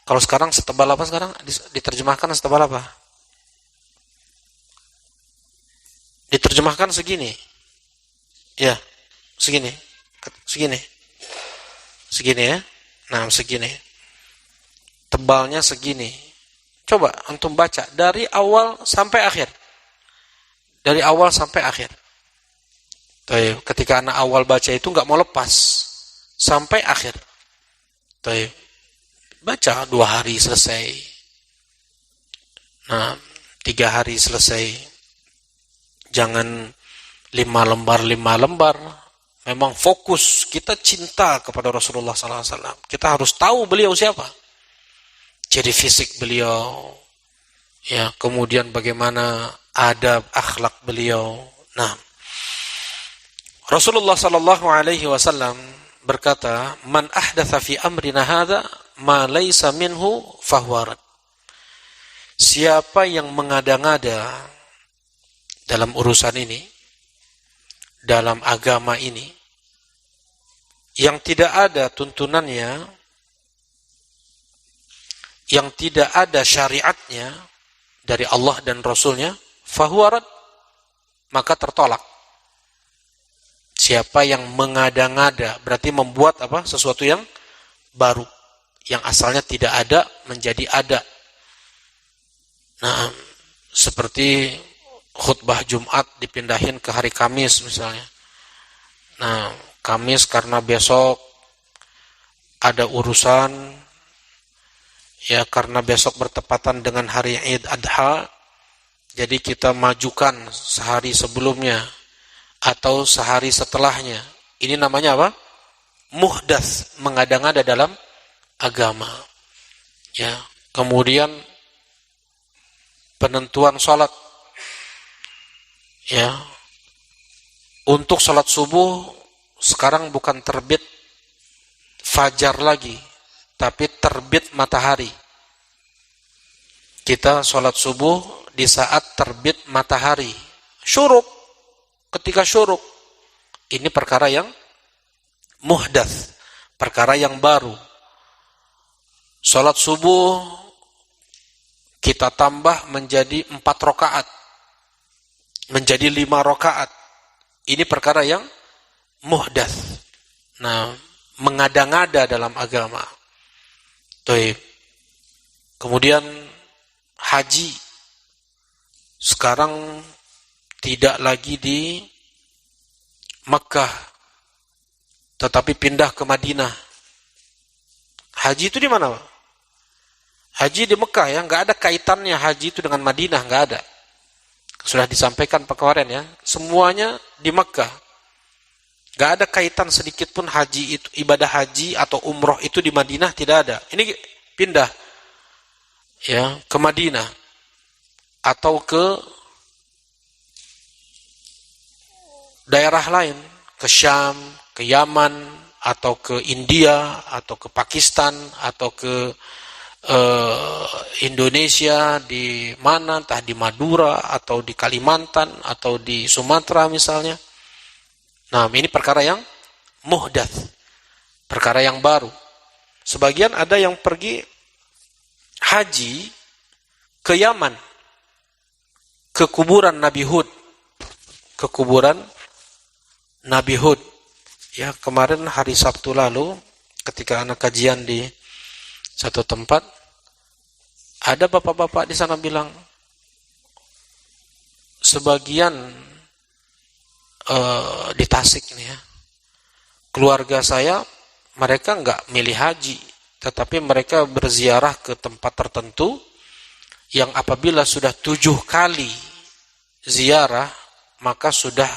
Speaker 1: Kalau sekarang setebal apa sekarang? Diterjemahkan setebal apa? Diterjemahkan segini. Ya, segini. Segini. Segini ya. Nah, segini. Tebalnya segini. Coba antum baca dari awal sampai akhir. Dari awal sampai akhir. Ketika anak awal baca itu nggak mau lepas sampai akhir. Baca 2 hari selesai. Nah, 3 hari selesai. Jangan 5 lembar. Memang fokus kita cinta kepada Rasulullah SAW. Kita harus tahu beliau siapa. Jadi fisik beliau, ya, kemudian bagaimana adab akhlak beliau. Nah, Rasulullah sallallahu alaihi wasallam berkata, "Man ahdatsa fi amrina hadza ma laysa minhu fahuwa rad." Siapa yang mengada-ngada dalam urusan ini, dalam agama ini, yang tidak ada tuntunannya, yang tidak ada syariatnya dari Allah dan Rasulnya, fahuwa rad, maka tertolak. Siapa yang mengada-ngada, berarti membuat apa? Sesuatu yang baru, yang asalnya tidak ada menjadi ada. Nah, seperti khutbah Jumat dipindahin ke hari Kamis misalnya. Nah, Kamis karena besok ada urusan, ya, karena besok bertepatan dengan hari Id Adha, jadi kita majukan sehari sebelumnya atau sehari setelahnya. Ini namanya apa? Muhdats, mengada-ngada dalam agama. Ya, kemudian penentuan sholat. Ya, untuk sholat subuh sekarang bukan terbit fajar lagi, tapi terbit matahari. Kita sholat subuh di saat terbit matahari. Syuruk, ketika syuruk. Ini perkara yang muhdats, perkara yang baru. Sholat subuh kita tambah menjadi 4 rakaat, menjadi 5 rakaat. Ini perkara yang muhdats. Nah, mengada-ngada dalam agama. Kemudian haji sekarang tidak lagi di Makkah, tetapi pindah ke Madinah. Haji itu di mana? Haji di Mekah, ya, nggak ada kaitannya haji itu dengan Madinah, nggak ada. Sudah disampaikan kemarin ya, semuanya di Mekah. Nggak ada kaitan sedikit pun haji itu, ibadah haji atau umroh itu di Madinah, tidak ada. Ini pindah ya ke Madinah atau ke daerah lain, ke Syam, ke Yaman, atau ke India, atau ke Pakistan, atau ke Indonesia di mana, entah di Madura atau di Kalimantan atau di Sumatera misalnya. Nah, ini perkara yang muhdats, perkara yang baru. Sebagian ada yang pergi haji ke Yaman, ke kuburan Nabi Hud, ke kuburan Nabi Hud. Ya, kemarin hari Sabtu lalu ketika anak kajian di satu tempat, ada bapak-bapak di sana bilang, sebagian di Tasik nih ya, keluarga saya mereka nggak milih haji, tetapi mereka berziarah ke tempat tertentu yang apabila sudah 7 kali ziarah maka sudah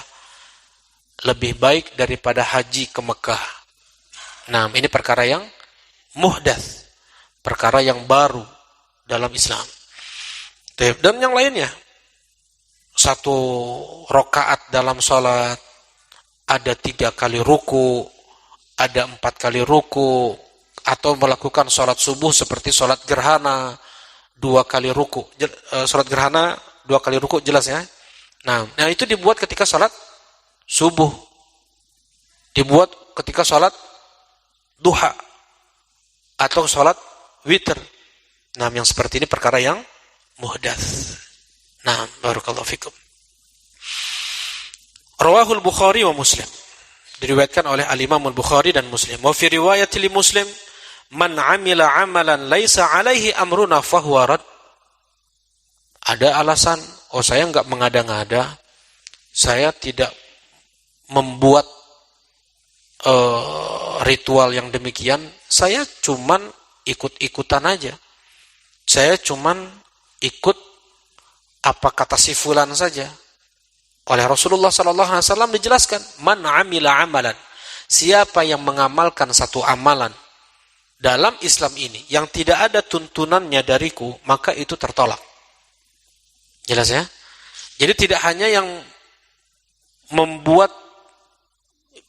Speaker 1: lebih baik daripada haji ke Mekah. Nah, ini perkara yang muhdats, perkara yang baru dalam Islam. Dan yang lainnya, 1 rakaat dalam sholat ada 3 kali ruku, ada 4 kali ruku, atau melakukan sholat subuh seperti sholat gerhana 2 kali ruku. Sholat gerhana 2 kali ruku jelas ya. Nah itu dibuat ketika sholat subuh, dibuat ketika sholat duha atau sholat witir. Nah, yang seperti ini perkara yang muhdats. Nah, barakallahu fikum. Rawahul Bukhari wa Muslim. Diriwayatkan oleh Al-Imam Al-Bukhari dan Muslim. Wa fi riwayati li Muslim, man 'amila 'amalan laisa 'alaihi amruna fahuwa rad. Ada alasan, saya enggak mengada-ngada, saya tidak membuat ritual yang demikian, saya cuman ikut-ikutan aja. Saya cuman ikut apa kata si fulan saja. Oleh Rasulullah SAW dijelaskan, man 'amila 'amalan, siapa yang mengamalkan satu amalan dalam Islam ini yang tidak ada tuntunannya dariku, maka itu tertolak. Jelas ya? Jadi tidak hanya yang membuat,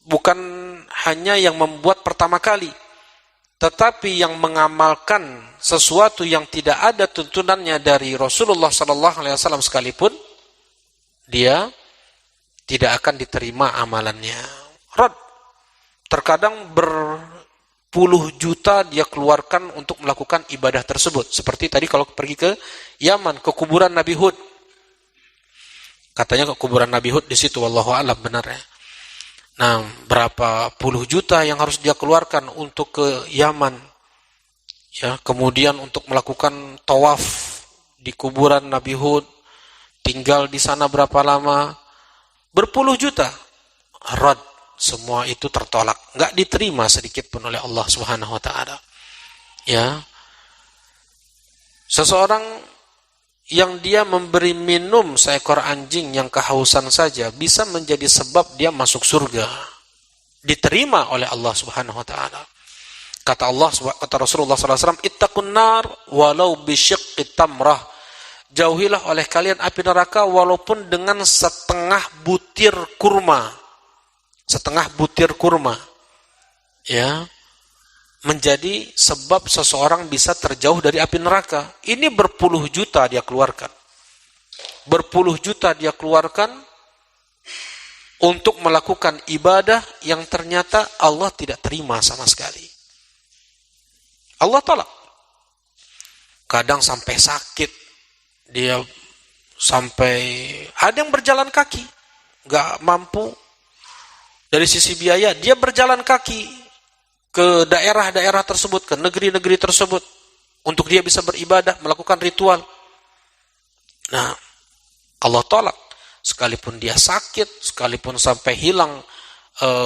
Speaker 1: bukan hanya yang membuat pertama kali, tetapi yang mengamalkan sesuatu yang tidak ada tuntunannya dari Rasulullah SAW sekalipun, dia tidak akan diterima amalannya. Rad. Terkadang berpuluh juta dia keluarkan untuk melakukan ibadah tersebut. Seperti tadi kalau pergi ke Yaman, ke kuburan Nabi Hud. Katanya ke kuburan Nabi Hud di situ, wallahu a'lam benar ya. Nah, berapa puluh juta yang harus dia keluarkan untuk ke Yaman. Ya, kemudian untuk melakukan tawaf di kuburan Nabi Hud, tinggal di sana berapa lama? Berpuluh juta. Rad, semua itu tertolak, enggak diterima sedikit pun oleh Allah Subhanahu wa taala. Ya. Seseorang yang dia memberi minum seekor anjing yang kehausan saja bisa menjadi sebab dia masuk surga, diterima oleh Allah Subhanahu wa taala. Kata Rasulullah SAW, ittaqun nar walau bisyiqqi tamrah. Jauhilah oleh kalian api neraka walaupun dengan setengah butir kurma. Setengah butir kurma. Ya. Menjadi sebab seseorang bisa terjauh dari api neraka. Ini berpuluh juta dia keluarkan. Berpuluh juta dia keluarkan untuk melakukan ibadah yang ternyata Allah tidak terima sama sekali. Allah tolak. Kadang sampai sakit. Dia sampai, ada yang berjalan kaki. Gak mampu. Dari sisi biaya, dia berjalan kaki ke daerah-daerah tersebut, ke negeri-negeri tersebut, untuk dia bisa beribadah, melakukan ritual. Nah, Allah tolak. Sekalipun dia sakit, sekalipun sampai hilang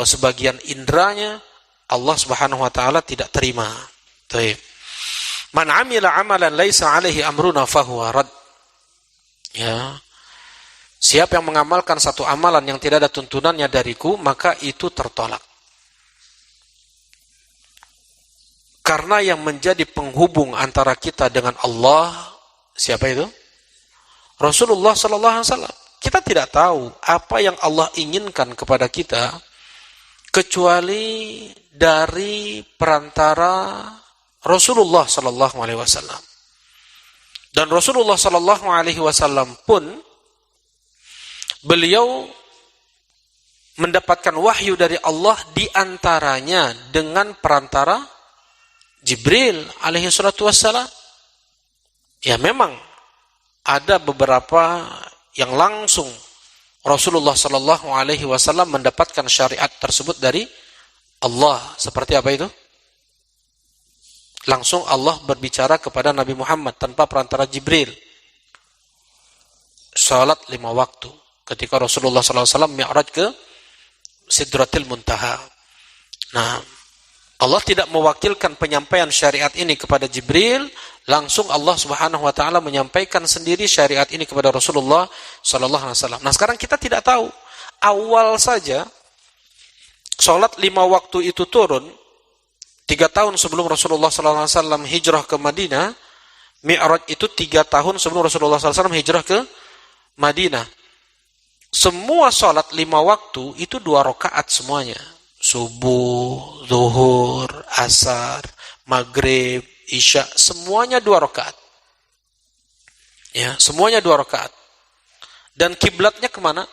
Speaker 1: sebagian indranya, Allah Subhanahu wa taala tidak terima. Baik. Man 'amila 'amalan laisa 'alaihi amruna fahuwa rad. Ya. Siapa yang mengamalkan satu amalan yang tidak ada tuntunannya dariku, maka itu tertolak. Karena yang menjadi penghubung antara kita dengan Allah, siapa itu? Rasulullah SAW. Kita tidak tahu apa yang Allah inginkan kepada kita, kecuali dari perantara Rasulullah sallallahu alaihi wasallam. Dan Rasulullah sallallahu alaihi wasallam pun beliau mendapatkan wahyu dari Allah di antaranya dengan perantara Jibril alaihi salatu wassalam. Ya memang ada beberapa yang langsung Rasulullah sallallahu alaihi wasallam mendapatkan syariat tersebut dari Allah. Seperti apa itu? Langsung Allah berbicara kepada Nabi Muhammad tanpa perantara Jibril. Salat 5 waktu. Ketika Rasulullah sallallahu alaihi wasallam mi'raj ke Sidratil Muntaha. Nah, Allah tidak mewakilkan penyampaian syariat ini kepada Jibril, langsung Allah Subhanahu wa taala menyampaikan sendiri syariat ini kepada Rasulullah sallallahu alaihi wasallam. Nah, sekarang kita tidak tahu. Awal saja salat 5 waktu itu turun 3 tahun sebelum Rasulullah sallallahu alaihi wasallam hijrah ke Madinah. Mi'raj itu 3 tahun sebelum Rasulullah sallallahu alaihi wasallam hijrah ke Madinah. Semua salat 5 waktu itu 2 rakaat semuanya. Subuh, zuhur, asar, maghrib, isya, semuanya 2 rakaat. Ya, semuanya 2 rakaat. Dan kiblatnya kemana?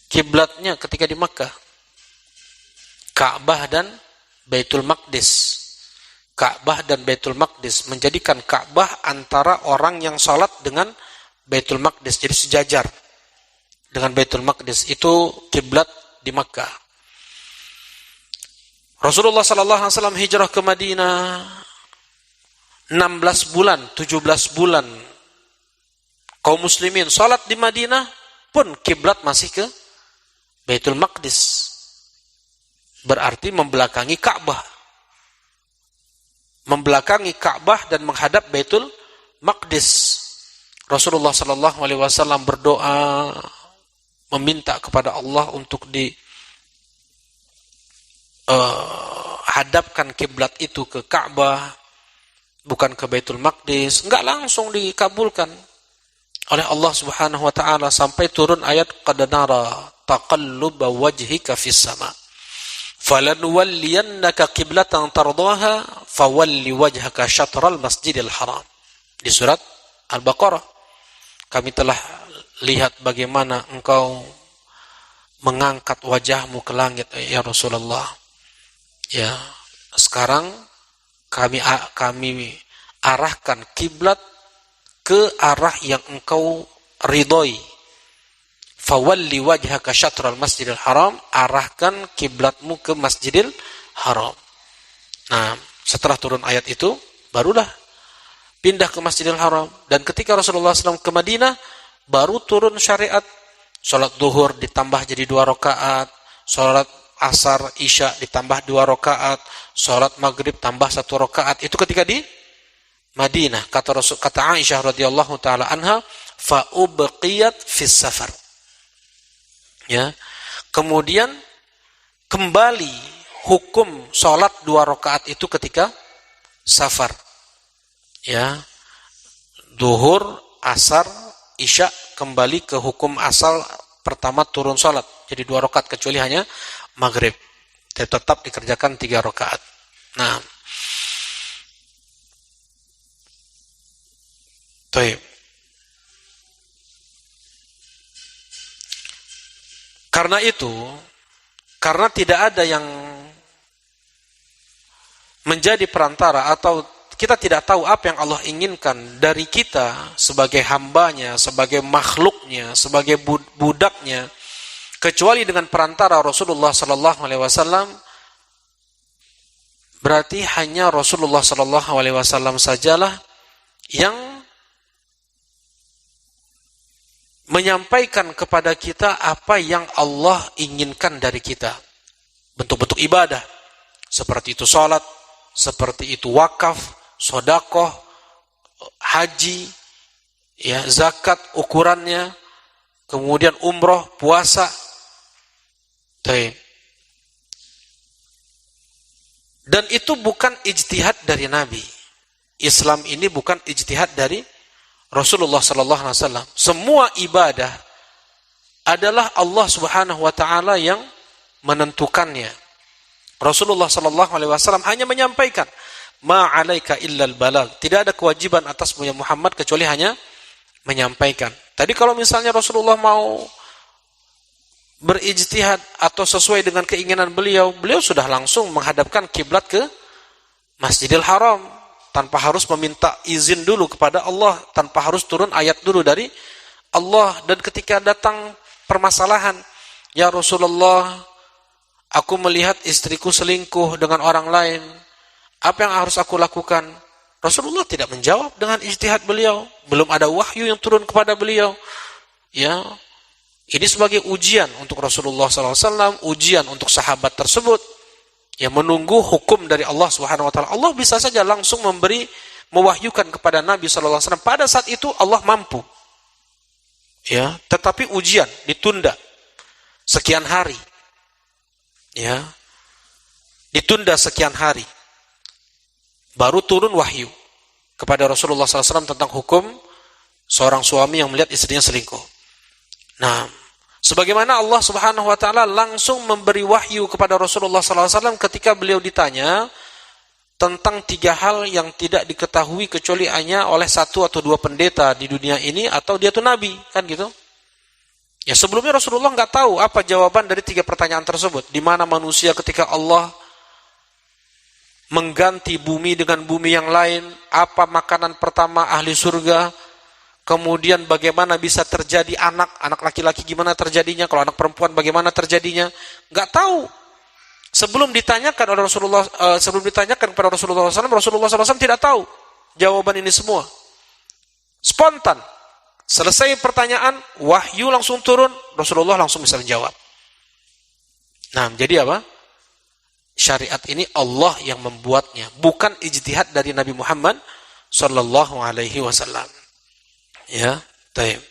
Speaker 1: Kiblatnya ketika di Makkah, Ka'bah dan Baitul Maqdis. Ka'bah dan Baitul Maqdis, menjadikan Ka'bah antara orang yang salat dengan Baitul Maqdis, jadi sejajar dengan Baitul Maqdis. Itu kiblat di Makkah. Rasulullah sallallahu alaihi wasallam hijrah ke Madinah 16 bulan, 17 bulan. Kaum muslimin salat di Madinah pun kiblat masih ke Baitul Maqdis. Berarti membelakangi Ka'bah. Membelakangi Ka'bah dan menghadap Baitul Maqdis. Rasulullah sallallahu alaihi wasallam berdoa meminta kepada Allah untuk hadapkan kiblat itu ke Ka'bah, bukan ke Baitul Maqdis. Enggak langsung dikabulkan oleh Allah Subhanahu wa taala sampai turun ayat qad nara taqalluba wajhika fis sama. Falanuwalliyannaka qiblatan tardaha fawalli wajhaka syatral masjidil haram. Di surat Al-Baqarah. Kami telah lihat bagaimana engkau mengangkat wajahmu ke langit, ya Rasulullah. Ya, sekarang kami arahkan kiblat ke arah yang engkau ridhoi. Fawalli wajhaka syatral masjidil haram, arahkan kiblatmu ke Masjidil Haram. Nah, setelah turun ayat itu, barulah pindah ke Masjidil Haram. Dan ketika Rasulullah SAW ke Madinah, baru turun syariat. Salat zuhur ditambah jadi 2 rakaat, salat asar, isya ditambah 2 rakaat, salat maghrib tambah 1 rakaat. Itu ketika di Madinah. Kata Aisyah radhiyallahu taala anha, fa ubqiyat fis safar. Ya. Kemudian kembali hukum salat 2 rakaat itu ketika safar. Ya, zuhur, asar, isya kembali ke hukum asal pertama turun salat. Jadi 2 rakaat kecuali hanya maghrib. Tetap dikerjakan 3 rakaat. Nah, baik. Karena itu, karena tidak ada yang menjadi perantara atau kita tidak tahu apa yang Allah inginkan dari kita sebagai hambanya, sebagai makhluknya, sebagai budaknya, kecuali dengan perantara Rasulullah sallallahu alaihi wasallam. Berarti hanya Rasulullah sallallahu alaihi wasallam sajalah yang menyampaikan kepada kita apa yang Allah inginkan dari kita. Bentuk-bentuk ibadah seperti itu salat, seperti itu wakaf, sedekah, haji, ya, zakat ukurannya, kemudian umroh, puasa. Dan itu bukan ijtihad dari Nabi. Islam ini bukan ijtihad dari Rasulullah sallallahu alaihi wasallam. Semua ibadah adalah Allah Subhanahu wa taala yang menentukannya. Rasulullah sallallahu alaihi wasallam hanya menyampaikan, ma 'alaika illal balag. Tidak ada kewajiban atasmu ya Muhammad kecuali hanya menyampaikan. Tadi kalau misalnya Rasulullah mau berijtihad atau sesuai dengan keinginan beliau, beliau sudah langsung menghadapkan kiblat ke Masjidil Haram tanpa harus meminta izin dulu kepada Allah, tanpa harus turun ayat dulu dari Allah. Dan ketika datang permasalahan, ya Rasulullah, aku melihat istriku selingkuh dengan orang lain, apa yang harus aku lakukan? Rasulullah tidak menjawab dengan ijtihad beliau, belum ada wahyu yang turun kepada beliau. Ya, ini sebagai ujian untuk Rasulullah SAW, ujian untuk sahabat tersebut yang menunggu hukum dari Allah Subhanahu Wa Taala. Allah bisa saja langsung mewahyukan kepada Nabi SAW. Pada saat itu Allah mampu, ya, tetapi ujian ditunda sekian hari, ya, ditunda sekian hari, baru turun wahyu kepada Rasulullah SAW tentang hukum seorang suami yang melihat istrinya selingkuh. Nah, sebagaimana Allah Subhanahu Wa Taala langsung memberi wahyu kepada Rasulullah SAW ketika beliau ditanya tentang 3 hal yang tidak diketahui kecuali hanya oleh 1 atau 2 pendeta di dunia ini, atau dia itu nabi, kan gitu. Ya, sebelumnya Rasulullah nggak tahu apa jawaban dari 3 pertanyaan tersebut. Di mana manusia ketika Allah mengganti bumi dengan bumi yang lain, apa makanan pertama ahli surga, kemudian bagaimana bisa terjadi anak laki-laki, gimana terjadinya, kalau anak perempuan bagaimana terjadinya, nggak tahu. Sebelum ditanyakan oleh Rasulullah, sebelum ditanyakan kepada Rasulullah SAW tidak tahu jawaban ini semua. Spontan, selesai pertanyaan, wahyu langsung turun, Rasulullah langsung bisa menjawab. Nah, jadi apa? Syariat ini Allah yang membuatnya, bukan ijtihad dari Nabi Muhammad sallallahu alaihi wasallam. Ya, baik.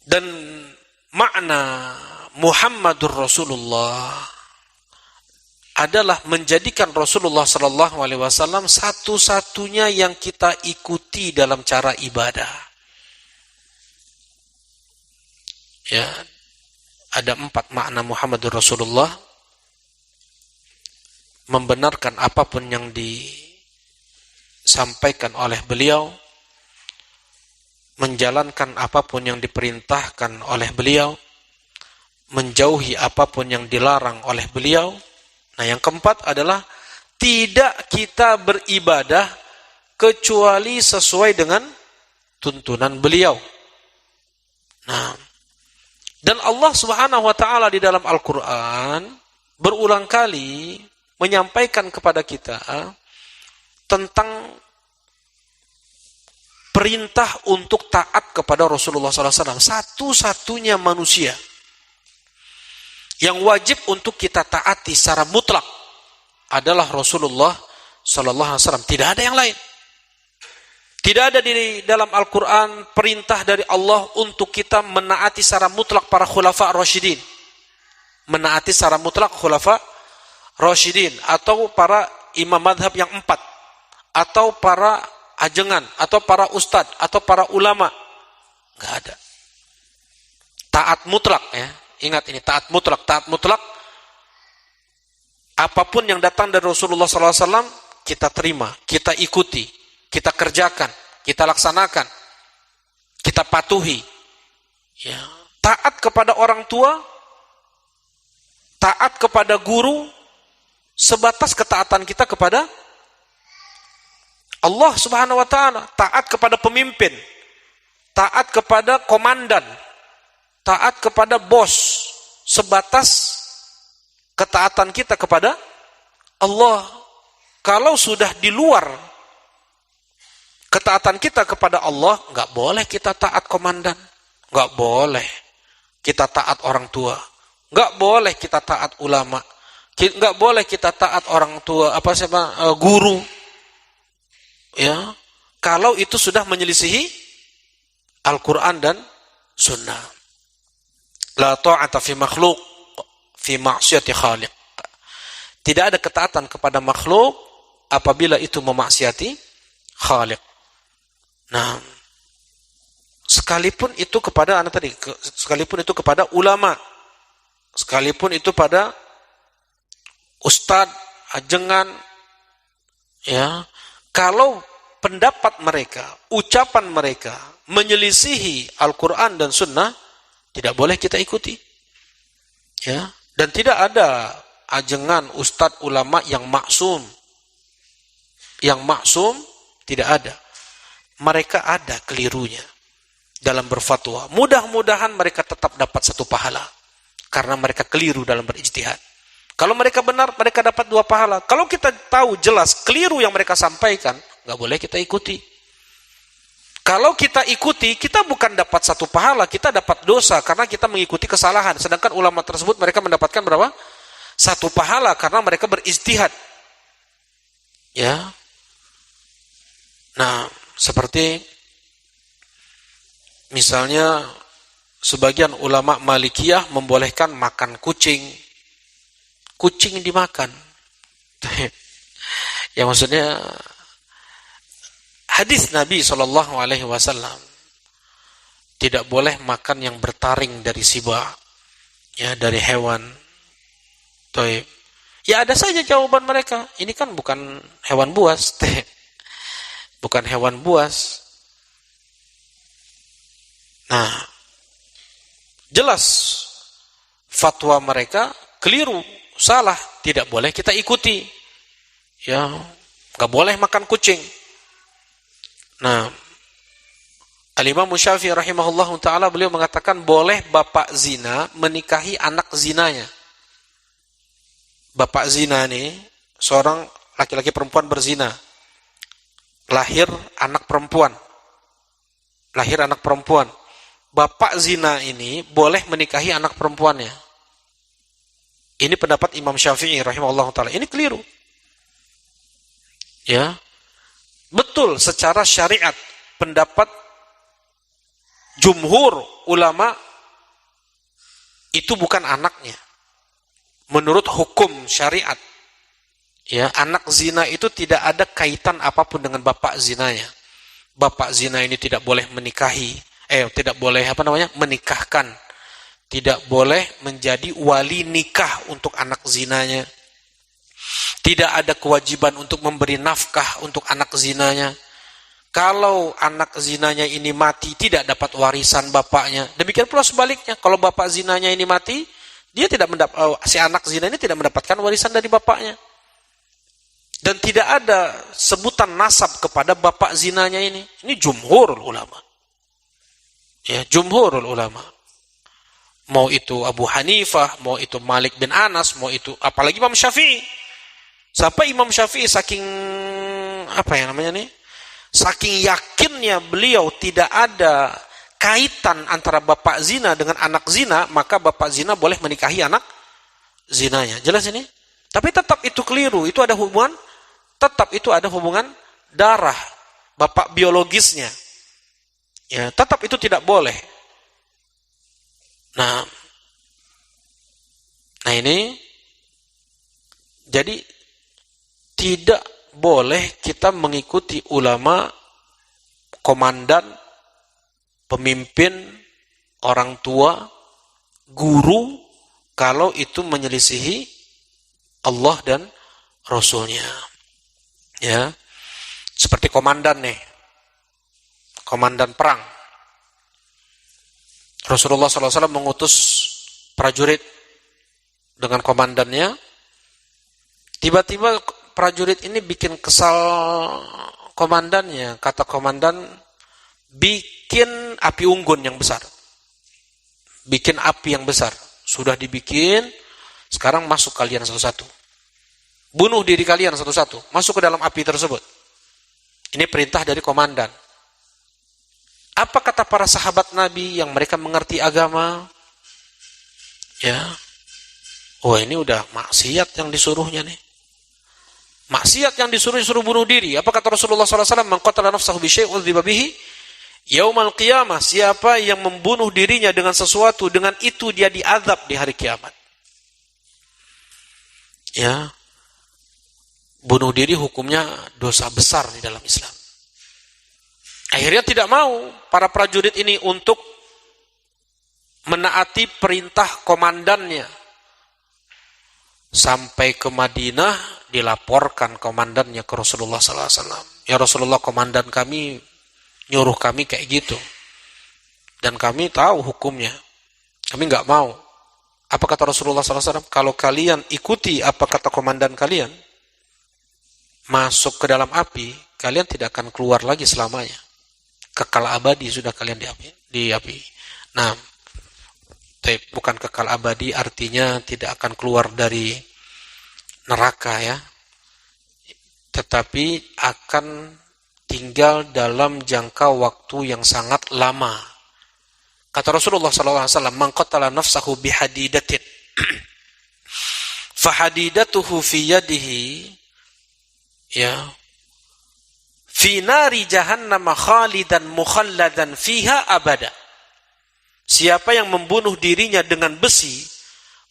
Speaker 1: Dan makna Muhammadur Rasulullah adalah menjadikan Rasulullah sallallahu alaihi wasallam satu-satunya yang kita ikuti dalam cara ibadah. Ya, ada 4 makna Muhammadur Rasulullah. Membenarkan apapun yang disampaikan oleh beliau, menjalankan apapun yang diperintahkan oleh beliau, menjauhi apapun yang dilarang oleh beliau. Nah, yang keempat adalah tidak kita beribadah kecuali sesuai dengan tuntunan beliau. Nah, dan Allah Subhanahu Wa Taala di dalam Al-Quran berulang kali menyampaikan kepada kita tentang perintah untuk taat kepada Rasulullah SAW. Satu-satunya manusia yang wajib untuk kita taati secara mutlak adalah Rasulullah SAW. Tidak ada yang lain. Tidak ada di dalam Al-Quran perintah dari Allah untuk kita menaati secara mutlak para khulafa Rasyidin. Menaati secara mutlak khulafa Rasyidin, atau para imam madhab yang 4, atau para ajengan, atau para ustad, atau para ulama. Nggak ada. Taat mutlak, ya. Ingat ini, taat mutlak. Taat mutlak, apapun yang datang dari Rasulullah SAW, kita terima, kita ikuti, kita kerjakan, kita laksanakan, kita patuhi. Ya. Taat kepada orang tua, taat kepada guru, sebatas ketaatan kita kepada Allah Subhanahu Wa Taala. Taat kepada pemimpin, taat kepada komandan, taat kepada bos, sebatas ketaatan kita kepada Allah. Kalau sudah di luar ketaatan kita kepada Allah, nggak boleh kita taat komandan, nggak boleh kita taat orang tua, nggak boleh kita taat ulama, nggak boleh kita taat orang tua, guru. Ya, kalau itu sudah menyelisihi Al-Quran dan Sunnah. La ta'ata fi makhluk fi ma'siyati khaliq. Tidak ada ketaatan kepada makhluk apabila itu memaksiati Khaliq. Nah, sekalipun itu kepada sekalipun itu kepada ulama, sekalipun itu pada ustadz, ajengan, ya, kalau pendapat mereka, ucapan mereka menyelisihi Al-Quran dan Sunnah, tidak boleh kita ikuti. Ya, dan tidak ada ajengan, ustadz, ulama yang maksum. Yang maksum tidak ada. Mereka ada kelirunya dalam berfatwa. Mudah-mudahan mereka tetap dapat satu pahala karena mereka keliru dalam berijtihad. Kalau mereka benar, mereka dapat 2 pahala. Kalau kita tahu jelas keliru yang mereka sampaikan, nggak boleh kita ikuti. Kalau kita ikuti, kita bukan dapat 1 pahala, kita dapat dosa karena kita mengikuti kesalahan. Sedangkan ulama tersebut mereka mendapatkan berapa? 1 pahala karena mereka berijtihad. Ya. Nah, seperti misalnya sebagian ulama Malikiyah membolehkan makan kucing. Kucing dimakan. Ya, maksudnya hadis Nabi SAW tidak boleh makan yang bertaring dari sibak, ya, dari hewan. Toib. Ya, ada saja jawaban mereka. Ini kan bukan hewan buas. Bukan hewan buas. Nah, jelas fatwa mereka keliru, salah, tidak boleh kita ikuti. Ya, nggak boleh makan kucing. Nah, Al-Imam Syafi'i rahimahullah ta'ala, beliau mengatakan boleh bapak zina menikahi anak zinanya. Bapak zina ini seorang laki-laki perempuan berzina. Lahir anak perempuan. Lahir anak perempuan. Bapak zina ini boleh menikahi anak perempuannya. Ini pendapat Imam Syafi'i rahimahullah ta'ala. Ini keliru. Ya. Betul secara syariat pendapat jumhur ulama itu bukan anaknya. Menurut hukum syariat, ya, anak zina itu tidak ada kaitan apapun dengan bapak zinanya. Bapak zina ini tidak boleh menikahi, tidak boleh menikahkan, tidak boleh menjadi wali nikah untuk anak zinanya. Tidak ada kewajiban untuk memberi nafkah untuk anak zinanya. Kalau anak zinanya ini mati, tidak dapat warisan bapaknya. Demikian pula sebaliknya, kalau bapak zinanya ini mati, dia tidak si anak zina ini tidak mendapatkan warisan dari bapaknya. Dan tidak ada sebutan nasab kepada bapak zinanya ini. Ini jumhurul ulama. Ya, jumhurul ulama. Mau itu Abu Hanifah, mau itu Malik bin Anas, mau itu apalagi Imam Syafi'i. Sampai Imam Syafi'i saking saking yakinnya beliau tidak ada kaitan antara bapak zina dengan anak zina, maka bapak zina boleh menikahi anak zinanya. Jelas ini? Tapi tetap itu keliru, itu ada hubungan, tetap itu ada hubungan darah, bapak biologisnya. Ya, tetap itu tidak boleh. Nah ini jadi tidak boleh kita mengikuti ulama, komandan, pemimpin, orang tua, guru, kalau itu menyelisihi Allah dan Rasulnya. Ya, seperti komandan nih, komandan perang. Rasulullah SAW mengutus prajurit dengan komandannya. Tiba-tiba prajurit ini bikin kesal komandannya. Kata komandan, bikin api unggun yang besar. Bikin api yang besar. Sudah dibikin, sekarang masuk kalian satu-satu. Bunuh diri kalian satu-satu. Masuk ke dalam api tersebut. Ini perintah dari komandan. Apa kata para sahabat Nabi yang mereka mengerti agama? Ya. Oh, ini udah maksiat yang disuruhnya nih. Maksiat yang disuruh bunuh diri. Apa kata Rasulullah SAW? Man qatala nafsahu bi syai'in udhiba bihi yaumal qiyamah. Siapa yang membunuh dirinya dengan sesuatu, dengan itu dia diazab di hari kiamat. Ya. Bunuh diri hukumnya dosa besar di dalam Islam. Akhirnya tidak mau para prajurit ini untuk menaati perintah komandannya. Sampai ke Madinah, dilaporkan komandannya ke Rasulullah SAW. Ya Rasulullah, komandan kami nyuruh kami kayak gitu. Dan kami tahu hukumnya. Kami nggak mau. Apa kata Rasulullah SAW? Kalau kalian ikuti apa kata komandan kalian, masuk ke dalam api, kalian tidak akan keluar lagi selamanya. Kekal abadi sudah kalian di api. Nah, bukan kekal abadi artinya tidak akan keluar dari neraka ya. Tetapi akan tinggal dalam jangka waktu yang sangat lama. Kata Rasulullah SAW, man qatala nafsahu bihadidatin fahadidatuhu fi yadihi ya fi nari jahannam khalidan mukhalladan fiha abada. Siapa yang membunuh dirinya dengan besi,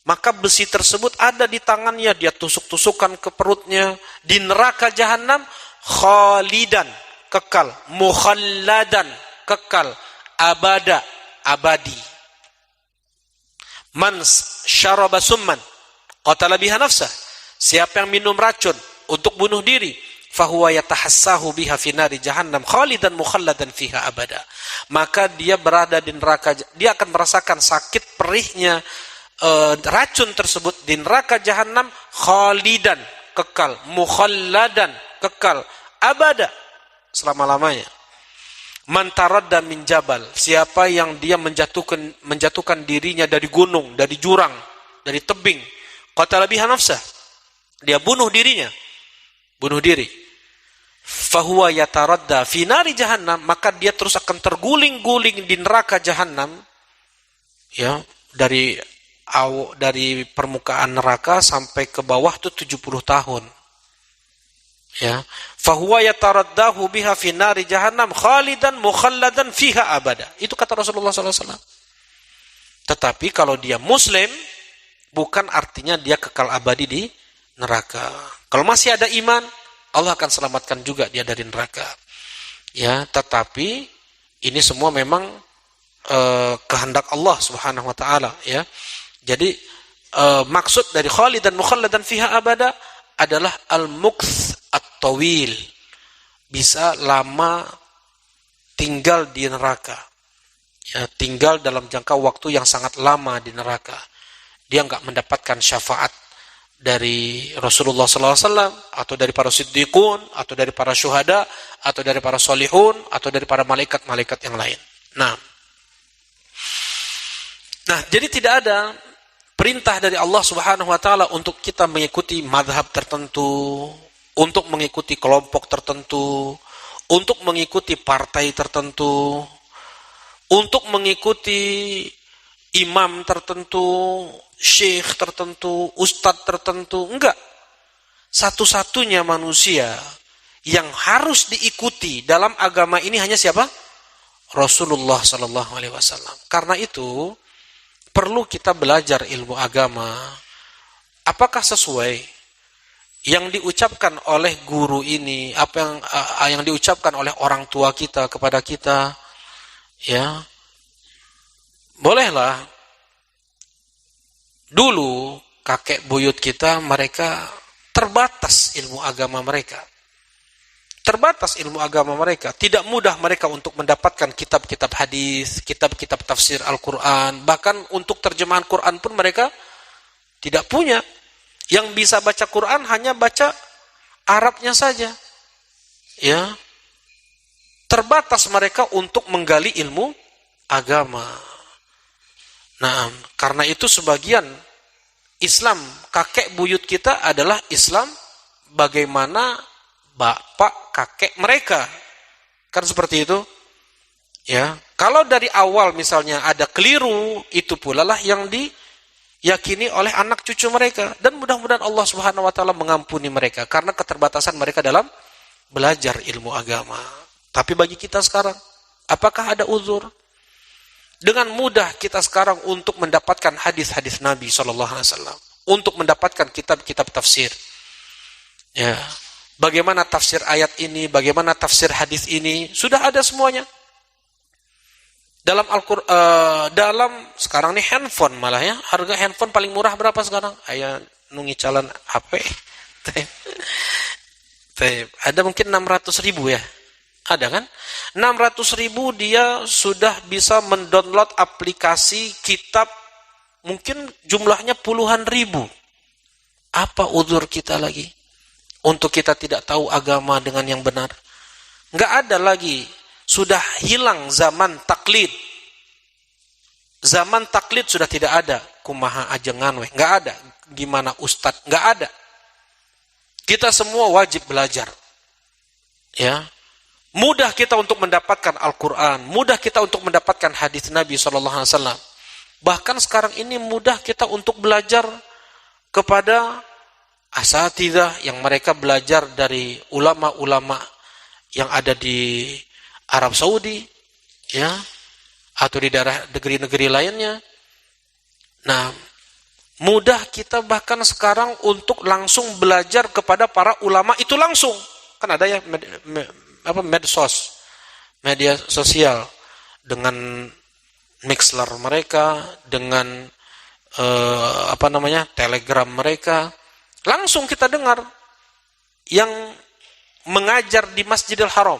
Speaker 1: maka besi tersebut ada di tangannya, dia tusuk-tusukan ke perutnya di neraka jahanam, khalidan, kekal, mukhalladan, kekal, abada, abadi. Man syaraba summan qatala biha nafsah. Siapa yang minum racun untuk bunuh diri, fahuwa yatahassahu biha fi nari jahannam khalidan mukhalladan fiha abada. Maka dia berada di neraka, dia akan merasakan sakit perihnya racun tersebut di neraka jahanam, khalidan, kekal, mukhalladan, kekal, abada, selama-lamanya. Man taradda min jabal, siapa yang dia menjatuhkan dirinya dari gunung, dari jurang, dari tebing, qatala biha nafsah, dia bunuh dirinya, bunuh diri, fahuwa yataradda fi nari jahannam, maka dia terus akan terguling-guling di neraka jahanam ya, dari permukaan neraka sampai ke bawah itu 70 tahun. Ya, fahuwa yataraddahu biha fi nari jahannam khalidan mukhalladan fiha abada. Itu kata Rasulullah SAW. Tetapi kalau dia muslim, bukan artinya dia kekal abadi di neraka. Kalau masih ada iman, Allah akan selamatkan juga dia dari neraka. Ya, tetapi ini semua memang kehendak Allah Subhanahu wa taala ya. Jadi maksud dari khalidan mukhalladan fiha abada adalah al-mukth at-tawil, bisa lama tinggal di neraka. Ya, tinggal dalam jangka waktu yang sangat lama di neraka. Dia enggak mendapatkan syafaat dari Rasulullah SAW, atau dari para siddiqun, atau dari para syuhada, atau dari para solihun, atau dari para malaikat-malaikat yang lain. Nah, jadi tidak ada perintah dari Allah Subhanahu wa taala untuk kita mengikuti mazhab tertentu, untuk mengikuti kelompok tertentu, untuk mengikuti partai tertentu, untuk mengikuti imam tertentu, syekh tertentu, ustadz tertentu. Enggak. Satu-satunya manusia yang harus diikuti dalam agama ini hanya siapa? Rasulullah sallallahu alaihi wasallam. Karena itu perlu kita belajar ilmu agama. Apakah sesuai yang diucapkan oleh guru ini, apa yang diucapkan oleh orang tua kita kepada kita? Ya, bolehlah. Dulu kakek buyut kita, mereka terbatas ilmu agama mereka. Terbatas ilmu agama mereka. Tidak mudah mereka untuk mendapatkan kitab-kitab hadis, kitab-kitab tafsir Al-Quran. Bahkan untuk terjemahan Quran pun mereka tidak punya. Yang bisa baca Quran hanya baca Arabnya saja. Ya. Terbatas mereka untuk menggali ilmu agama. Nah, karena itu sebagian Islam kakek buyut kita adalah Islam bagaimana bapak kakek mereka. Kan seperti itu. Ya. Kalau dari awal misalnya ada keliru, itu pula lah yang diyakini oleh anak cucu mereka. Dan mudah-mudahan Allah Subhanahu wa taala mengampuni mereka karena keterbatasan mereka dalam belajar ilmu agama. Tapi bagi kita sekarang, apakah ada uzur? Dengan mudah kita sekarang untuk mendapatkan hadis-hadis Nabi SAW, untuk mendapatkan kitab-kitab tafsir. Ya, bagaimana tafsir ayat ini, bagaimana tafsir hadis ini, sudah ada semuanya. Dalam Al-Qur'an, dalam sekarang nih handphone malah ya, harga handphone paling murah berapa sekarang? nungi calon HP. Ada mungkin 600.000 ya. Ada kan? 600.000 dia sudah bisa mendownload aplikasi kitab mungkin jumlahnya puluhan ribu. Apa uzur kita lagi? Untuk kita tidak tahu agama dengan yang benar. Nggak ada lagi. Sudah hilang zaman taklid. Zaman taklid sudah tidak ada. Kumaha ajengan weh. Nggak ada. Gimana ustadz? Nggak ada. Kita semua wajib belajar. Ya. Mudah kita untuk mendapatkan Al-Quran. Mudah kita untuk mendapatkan hadis Nabi SAW. Bahkan sekarang ini mudah kita untuk belajar kepada asatidzah yang mereka belajar dari ulama-ulama yang ada di Arab Saudi, ya, atau di daerah negeri-negeri lainnya. Nah, mudah kita bahkan sekarang untuk langsung belajar kepada para ulama itu langsung. Kan ada ya medsos, media sosial dengan Mixler mereka, dengan Telegram mereka. Langsung kita dengar yang mengajar di Masjidil Haram,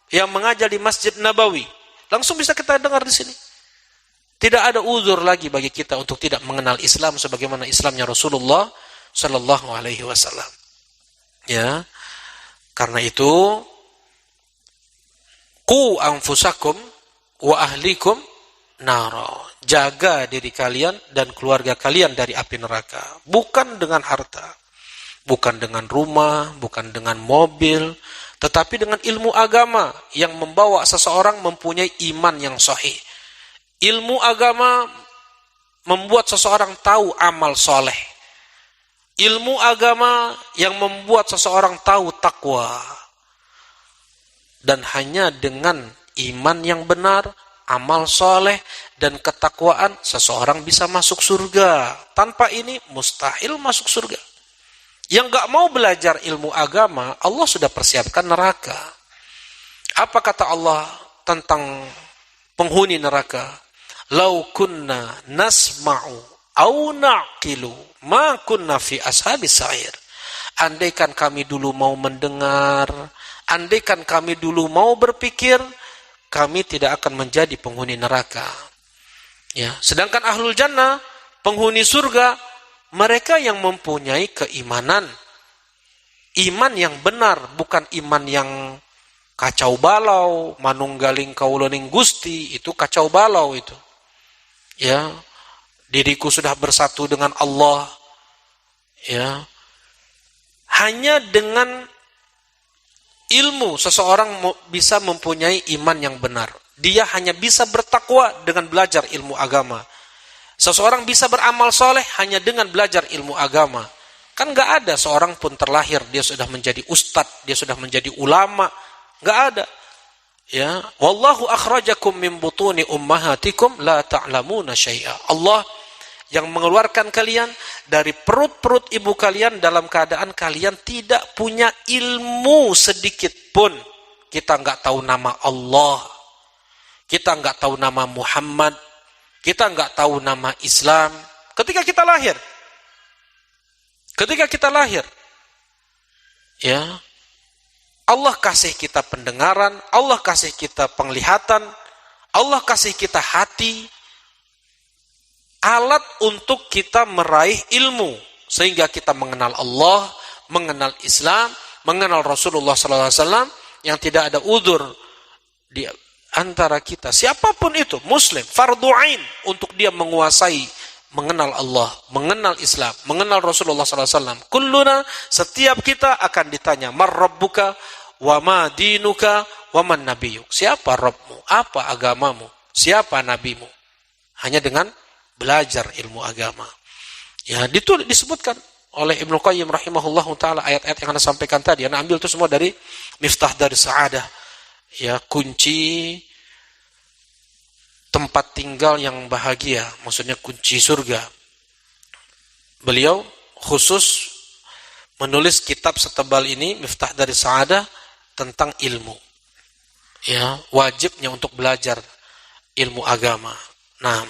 Speaker 1: yang mengajar di Masjid Nabawi. Langsung bisa kita dengar di sini. Tidak ada uzur lagi bagi kita untuk tidak mengenal Islam sebagaimana Islamnya Rasulullah Sallallahu Alaihi Wasallam. Ya, karena itu, qu anfusakum wa ahlikum nara. Jaga diri kalian dan keluarga kalian dari api neraka. Bukan dengan harta, bukan dengan rumah, bukan dengan mobil, tetapi dengan ilmu agama yang membawa seseorang mempunyai iman yang sahih. Ilmu agama membuat seseorang tahu amal soleh. Ilmu agama yang membuat seseorang tahu takwa. Dan hanya dengan iman yang benar, amal soleh, dan ketakwaan, seseorang bisa masuk surga. Tanpa ini, mustahil masuk surga. Yang gak mau belajar ilmu agama, Allah sudah persiapkan neraka. Apa kata Allah tentang penghuni neraka? Lau kunna nasma'u au na'qilu ma kunna fi ashabis sa'ir. Andaikan kami dulu mau mendengar, andaikan kami dulu mau berpikir, kami tidak akan menjadi penghuni neraka. Ya, sedangkan ahlul jannah, penghuni surga, mereka yang mempunyai keimanan. Iman yang benar, bukan iman yang kacau balau, manunggaling kauloning Gusti, itu kacau balau itu. Ya, diriku sudah bersatu dengan Allah. Ya. Hanya dengan ilmu seseorang bisa mempunyai iman yang benar. Dia hanya bisa bertakwa dengan belajar ilmu agama. Seseorang bisa beramal soleh hanya dengan belajar ilmu agama. Kan gak ada seorang pun terlahir dia sudah menjadi ustadz, dia sudah menjadi ulama. Gak ada. Ya, wallahu akhrajakum min butuni ummahatikum la ta'lamuna syai'a. Allah yang mengeluarkan kalian dari perut-perut ibu kalian dalam keadaan kalian tidak punya ilmu sedikit pun. Kita nggak tahu nama Allah, kita nggak tahu nama Muhammad, kita nggak tahu nama Islam. Ketika kita lahir, ya, Allah kasih kita pendengaran, Allah kasih kita penglihatan, Allah kasih kita hati, alat untuk kita meraih ilmu sehingga kita mengenal Allah, mengenal Islam, mengenal Rasulullah SAW, yang tidak ada udzur di antara kita. Siapapun itu, Muslim, fardhu ain untuk dia menguasai, mengenal Allah, mengenal Islam, mengenal Rasulullah SAW. Kulluna, setiap kita akan ditanya, mar rabbuka, wa ma dinuka, wa man nabiyuk. Siapa Rabbmu? Apa agamamu? Siapa nabimu? Hanya dengan belajar ilmu agama. Ya, disebutkan oleh Ibnu Qayyim rahimahullahu taala ayat-ayat yang Anda sampaikan tadi. Anda ambil itu semua dari Miftah dari Sa'adah. Ya, kunci tempat tinggal yang bahagia, maksudnya kunci surga. Beliau khusus menulis kitab setebal ini, Miftah dari Sa'adah, tentang ilmu. Ya, wajibnya untuk belajar ilmu agama. Nah,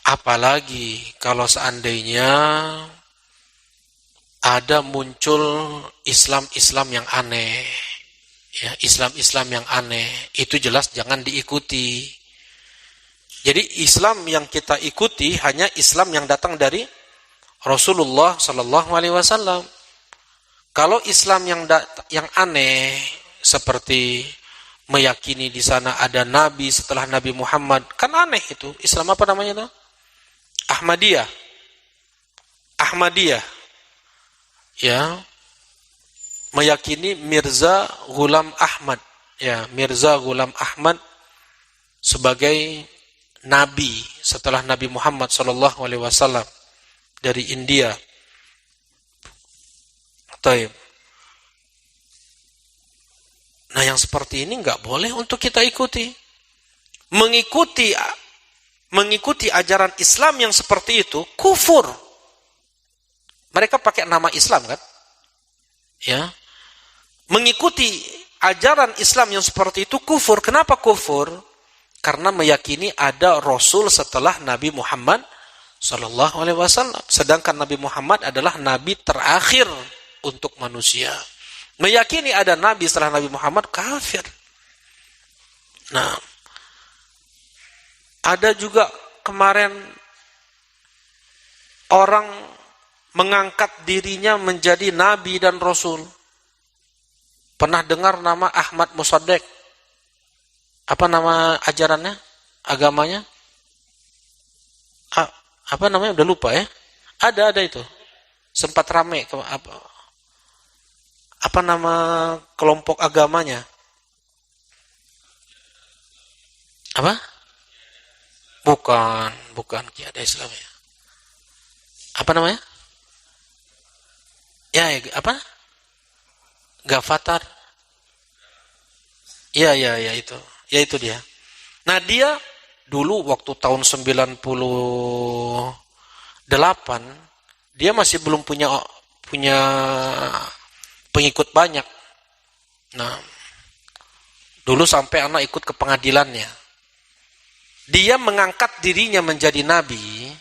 Speaker 1: Apalagi kalau seandainya ada muncul Islam-Islam yang aneh. Ya, Islam-Islam yang aneh. Itu jelas jangan diikuti. Jadi Islam yang kita ikuti hanya Islam yang datang dari Rasulullah Sallallahu Alaihi Wasallam. Kalau Islam yang aneh seperti meyakini di sana ada Nabi setelah Nabi Muhammad, kan aneh itu. Islam apa namanya itu? Ahmadiyah. Ya, meyakini Mirza Ghulam Ahmad. Ya, Mirza Ghulam Ahmad sebagai Nabi setelah Nabi Muhammad Sallallahu Alaihi Wasallam dari India. Taib. Nah, yang seperti ini nggak boleh untuk kita ikuti. Mengikuti ajaran Islam yang seperti itu kufur. Mereka pakai nama Islam kan? Ya. Mengikuti ajaran Islam yang seperti itu kufur. Kenapa kufur? Karena meyakini ada Rasul setelah Nabi Muhammad Sallallahu Alaihi Wasallam. Sedangkan Nabi Muhammad adalah Nabi terakhir untuk manusia. Meyakini ada Nabi setelah Nabi Muhammad kafir. Nah, ada juga kemarin orang mengangkat dirinya menjadi Nabi dan Rasul. Pernah dengar nama Ahmad Musaddiq? Apa nama ajarannya? Agamanya? Apa namanya? Udah lupa ya? Ada itu. Sempat rame. Apa nama kelompok agamanya? Apa? Bukan Qiyadah Islam ya. Apa namanya? Ya, apa? Gavatar. Ya itu. Ya itu dia. Nah, dia dulu waktu tahun 98 dia masih belum punya pengikut banyak. Nah, dulu sampai anak ikut ke pengadilannya. Dia mengangkat dirinya menjadi nabi.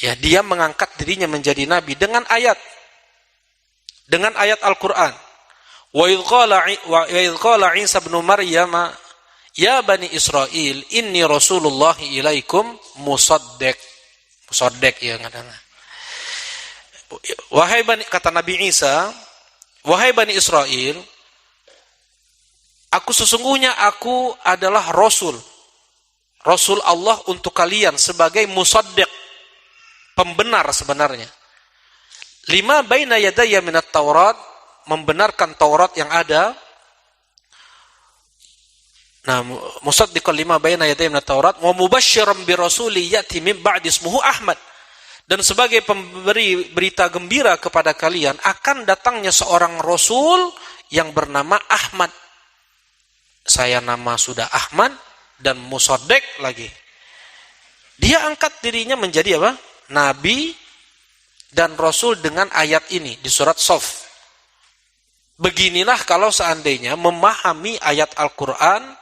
Speaker 1: Ya, dia mengangkat dirinya menjadi nabi dengan ayat Al-Qur'an. Wa idh qala Isa ibn Maryam ya bani Israil inni Rasulullah ilaikum musaddiq ya kadang. Wahai bani, kata Nabi Isa, wahai bani Israil, sesungguhnya aku adalah Rasul Allah untuk kalian sebagai musaddiq, pembenar sebenarnya. Lima baina yadayya minat Taurat, membenarkan Taurat yang ada. Nah, musaddiqan lima baina yadayya minat Taurat wa mubasysyiran bi rasuli ya'ti min ba'di ismuhu Ahmad. Dan sebagai pemberi berita gembira kepada kalian akan datangnya seorang rasul yang bernama Ahmad. Saya nama sudah Ahmad dan musaddiq lagi. Dia angkat dirinya menjadi apa? Nabi dan Rasul dengan ayat ini di surat Shaf. Beginilah kalau seandainya memahami ayat Al-Quran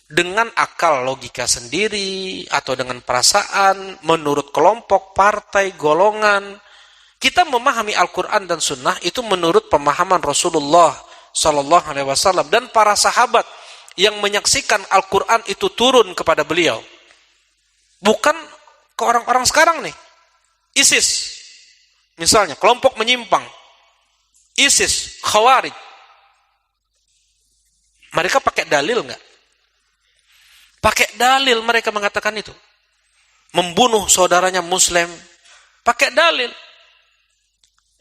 Speaker 1: dengan akal logika sendiri atau dengan perasaan menurut kelompok, partai, golongan. Kita memahami Al-Quran dan Sunnah itu menurut pemahaman Rasulullah Sallallahu Alaihi Wasallam dan para sahabat yang menyaksikan Al-Quran itu turun kepada beliau. Bukan ke orang-orang sekarang nih. ISIS. Misalnya, kelompok menyimpang. ISIS, Khawarij. Mereka pakai dalil enggak? Pakai dalil mereka mengatakan itu. Membunuh saudaranya Muslim. Pakai dalil.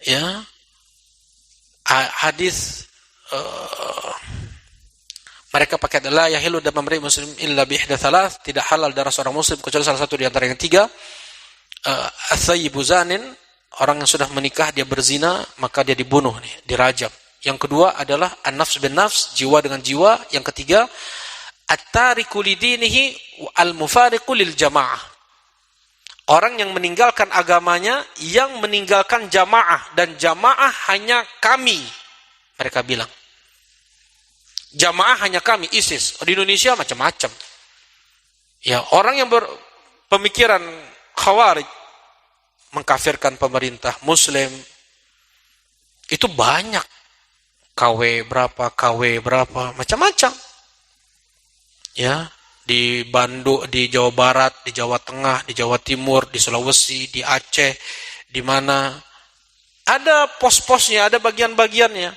Speaker 1: Ya. Hadis mereka pakai la yahilu dam amri muslim illa bi ihda thalath, tidak halal darah seorang muslim kecuali salah satu di antara yang tiga. Athayyibu zanin, orang yang sudah menikah dia berzina, maka dia dibunuh nih, dirajam. Yang kedua adalah an-nafs bin nafs, jiwa dengan jiwa. Yang ketiga at-tariku lidinihi al-mufariqu lil jamaah. Orang yang meninggalkan agamanya, yang meninggalkan jamaah, dan jamaah hanya kami. Mereka bilang jamaah hanya kami, ISIS. Di Indonesia macam-macam. Ya, orang yang berpemikiran khawarij mengkafirkan pemerintah muslim itu banyak. KW berapa, macam-macam. Ya, di Bandung, di Jawa Barat, di Jawa Tengah, di Jawa Timur, di Sulawesi, di Aceh, di mana ada pos-posnya, ada bagian-bagiannya.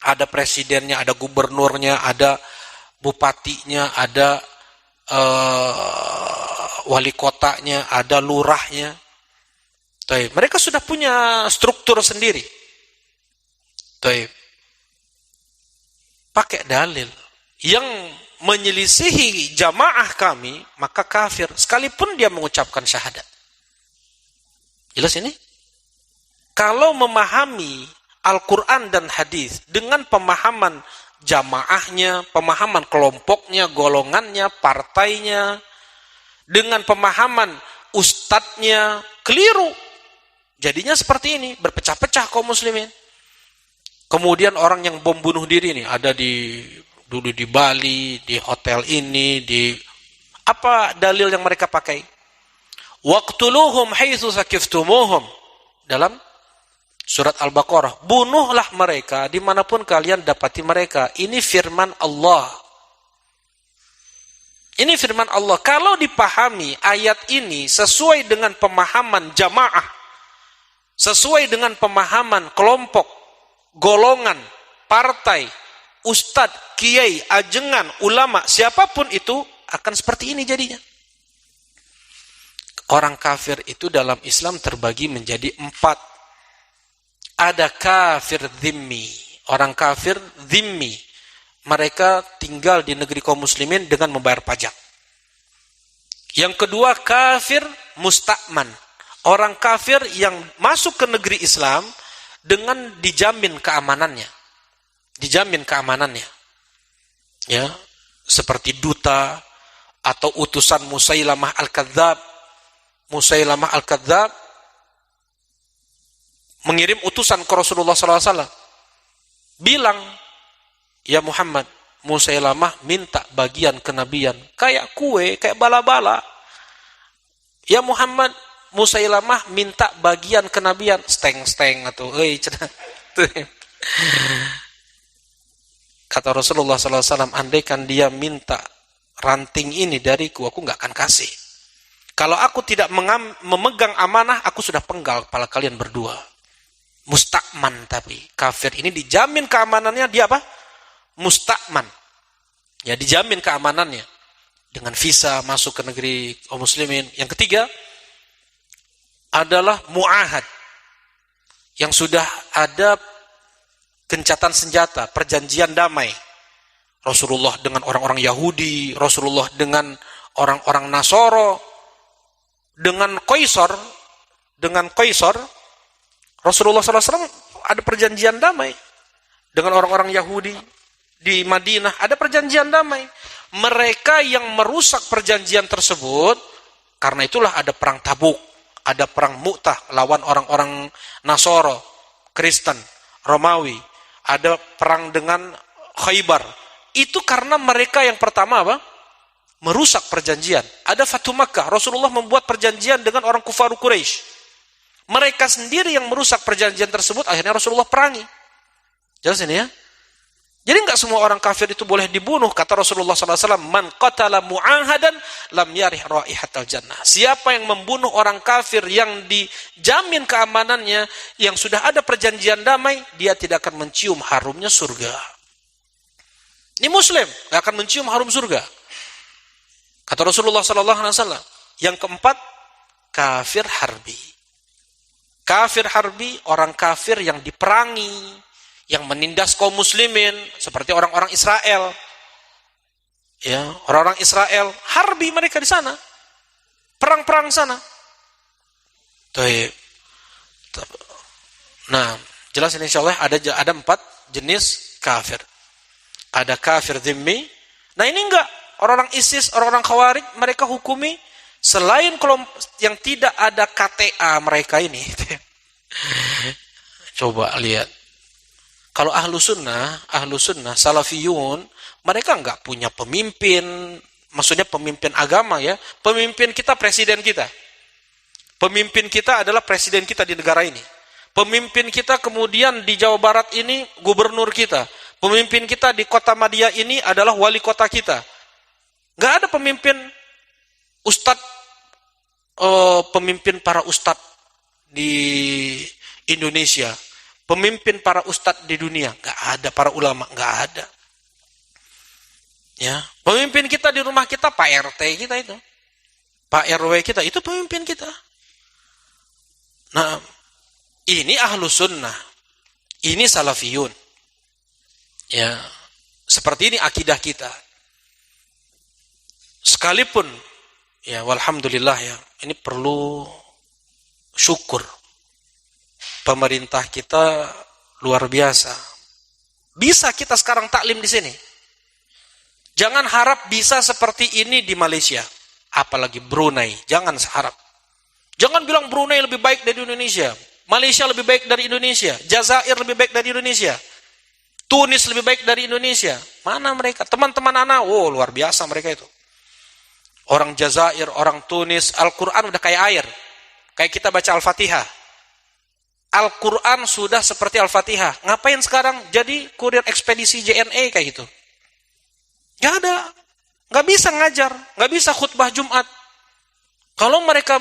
Speaker 1: Ada presidennya, ada gubernurnya, ada bupatinya, ada wali kotanya, ada lurahnya. Mereka sudah punya struktur sendiri. Pakai dalil yang menyelisihi jamaah kami, maka kafir sekalipun dia mengucapkan syahadat. Jelas ini? Kalau memahami Al-Quran dan hadis dengan pemahaman jamaahnya, pemahaman kelompoknya, golongannya, partainya, dengan pemahaman ustadznya, keliru. Jadinya seperti ini, berpecah-pecah kaum muslimin. Kemudian orang yang bom bunuh diri nih, ada dulu di Bali, di hotel ini, apa dalil yang mereka pakai? Waqtuluhum haitsu sakiftumuhum. Dalam surat Al-Baqarah, bunuhlah mereka dimanapun kalian dapati mereka. Ini firman Allah. Ini firman Allah. Kalau dipahami ayat ini sesuai dengan pemahaman jamaah, sesuai dengan pemahaman kelompok, golongan, partai, ustadz, kiai, ajengan, ulama, siapapun itu akan seperti ini jadinya. Orang kafir itu dalam Islam terbagi menjadi 4. Ada kafir dhimmi. Orang kafir dhimmi. Mereka tinggal di negeri kaum muslimin dengan membayar pajak. Yang kedua kafir musta'man. Orang kafir yang masuk ke negeri Islam dengan dijamin keamanannya. Dijamin keamanannya. Ya, seperti duta atau utusan Musailamah Al-Kadzab. Musailamah Al-Kadzab mengirim utusan ke Rasulullah SAW. Bilang, ya Muhammad, Musailamah minta bagian kenabian. Kayak kue, kayak bala-bala. Ya Muhammad, Musailamah minta bagian kenabian. Steng-steng atau kata Rasulullah SAW, andaikan dia minta ranting ini dariku, aku nggak akan kasih. Kalau aku tidak memegang amanah, aku sudah penggal kepala kalian berdua. Musta'man, tapi kafir ini dijamin keamanannya, dia apa? Musta'man. Ya, dijamin keamanannya dengan visa masuk ke negeri kaum muslimin. Yang ketiga adalah mu'ahad, yang sudah ada gencatan senjata, perjanjian damai. Rasulullah dengan orang-orang Yahudi, Rasulullah dengan orang-orang Nasoro, dengan Qaisar, Rasulullah SAW ada perjanjian damai. Dengan orang-orang Yahudi di Madinah ada perjanjian damai. Mereka yang merusak perjanjian tersebut, karena itulah ada perang Tabuk, ada perang Mu'tah lawan orang-orang Nasoro, Kristen, Romawi, ada perang dengan Khaybar. Itu karena mereka yang pertama apa? Merusak perjanjian. Ada Fatu Makkah, Rasulullah membuat perjanjian dengan orang kufar Quraisy. Mereka sendiri yang merusak perjanjian tersebut, akhirnya Rasulullah perangi. Jelas ini ya? Jadi enggak semua orang kafir itu boleh dibunuh. Kata Rasulullah SAW, man qatala mu'ahadan lam yarih raihatal jannah. Siapa yang membunuh orang kafir yang dijamin keamanannya, yang sudah ada perjanjian damai, dia tidak akan mencium harumnya surga. Ini muslim, enggak akan mencium harum surga. Kata Rasulullah SAW. Yang keempat, kafir harbi. Kafir harbi, orang kafir yang diperangi, yang menindas kaum muslimin, seperti orang-orang Israel. Ya, orang-orang Israel, harbi mereka di sana. Perang-perang sana. Nah, jelas ini insyaallah ada 4 jenis kafir. Ada kafir dhimmi. Nah, ini enggak. Orang-orang ISIS, orang-orang Khawarij, mereka hukumi selain kelompok yang tidak ada KTA mereka ini. Coba lihat. Kalau ahlu sunnah, salafiyun, mereka enggak punya pemimpin, Maksudnya pemimpin agama ya. Pemimpin kita presiden kita. Pemimpin kita adalah presiden kita di negara ini. Pemimpin kita kemudian di Jawa Barat ini gubernur kita. Pemimpin kita di kota Madia ini adalah wali kota kita. Gak ada pemimpin ustadz, pemimpin para ustadz di Indonesia. Pemimpin para ustadz di dunia. Gak ada para ulama, gak ada. Ya, pemimpin kita di rumah kita Pak RT kita itu. Pak RW kita itu pemimpin kita. Nah, ini ahlus sunnah. Ini salafiyun. Ya, seperti ini akidah kita. Sekalipun ya walhamdulillah ya, ini perlu syukur. Pemerintah kita luar biasa. Bisa kita sekarang taklim di sini. Jangan harap bisa seperti ini di Malaysia, apalagi Brunei. Jangan harap. Jangan bilang Brunei lebih baik dari Indonesia, Malaysia lebih baik dari Indonesia, Jazair lebih baik dari Indonesia, Tunis lebih baik dari Indonesia. Mana mereka? Teman-teman anak, oh luar biasa mereka itu. Orang Jazair, orang Tunis, Al-Quran udah kayak air. Kayak kita baca Al-Fatihah. Al-Quran sudah seperti Al-Fatihah. Ngapain sekarang jadi kurir ekspedisi JNE kayak gitu? Gak ada. Gak bisa ngajar. Gak bisa khutbah Jumat. Kalau mereka,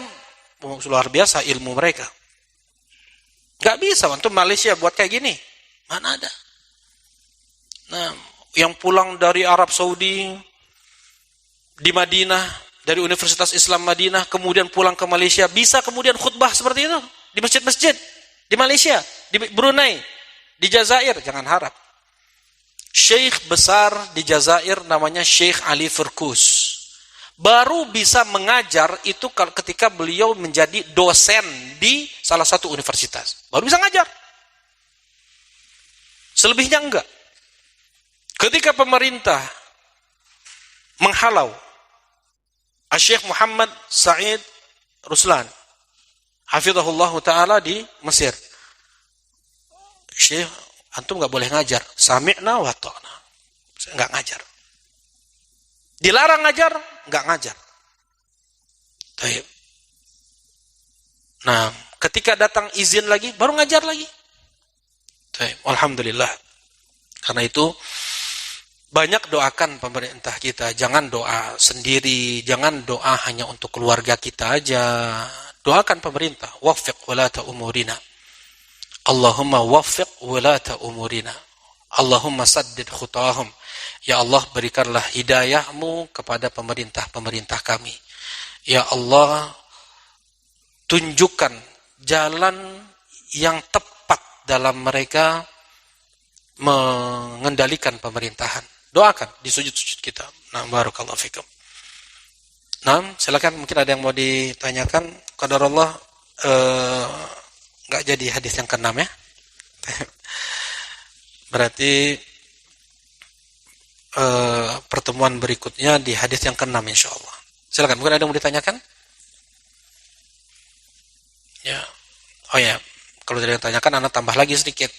Speaker 1: luar biasa ilmu mereka. Gak bisa untuk Malaysia buat kayak gini. Mana ada. Nah, yang pulang dari Arab Saudi, di Madinah, dari Universitas Islam Madinah, kemudian pulang ke Malaysia, bisa kemudian khutbah seperti itu. Di masjid-masjid. Di Malaysia. Di Brunei. Di Jazair. Jangan harap. Syekh besar di Jazair namanya Syekh Ali Firkus. Baru bisa mengajar itu ketika beliau menjadi dosen di salah satu universitas. Baru bisa ngajar. Selebihnya enggak. Ketika pemerintah menghalau Syekh Muhammad Said Ruslan, hafizahullah ta'ala di Mesir. Syekh, antum nggak boleh ngajar. Sami'na wa ta'na. Saya nggak ngajar. Dilarang ngajar, nggak ngajar. Baik. Nah, ketika datang izin lagi, baru ngajar lagi. Baik. Alhamdulillah. Karena itu, banyak doakan pemerintah kita. Jangan doa sendiri. Jangan doa hanya untuk keluarga kita aja. Doakan pemerintah. Waffiq walata umurina. Allahumma waffiq walata umurina. Allahumma saddid khutahum. Ya Allah, berikanlah hidayahmu kepada pemerintah-pemerintah kami. Ya Allah, tunjukkan jalan yang tepat dalam mereka mengendalikan pemerintahan. Doakan di sujud-sujud kita. Nah, barakallahu fikum. Nah, silakan, mungkin ada yang mau ditanyakan. Qadarullah, nggak jadi hadis yang ke-6 ya. Berarti pertemuan berikutnya di hadis yang ke-6 insyaallah. Silakan, mungkin ada yang mau ditanyakan? Ya. Oh ya, kalau tidak ditanyakan anak tambah lagi sedikit.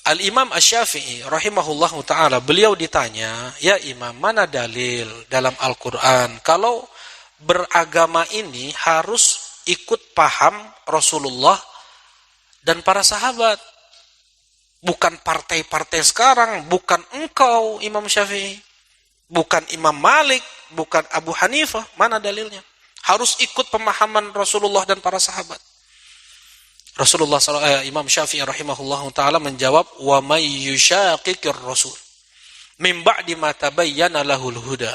Speaker 1: Al-Imam Asy-Syafi'i rahimahullahu ta'ala, beliau ditanya, ya Imam, mana dalil dalam Al-Quran kalau beragama ini harus ikut paham Rasulullah dan para sahabat? Bukan partai-partai sekarang, bukan engkau Imam Syafi'i, bukan Imam Malik, bukan Abu Hanifah. Mana dalilnya? Harus ikut pemahaman Rasulullah dan para sahabat. Rasulullah Imam Syafi'i rahimahullahu taala menjawab, wa may yushaqiqir rasul min ba'di ma tabayyana lahul huda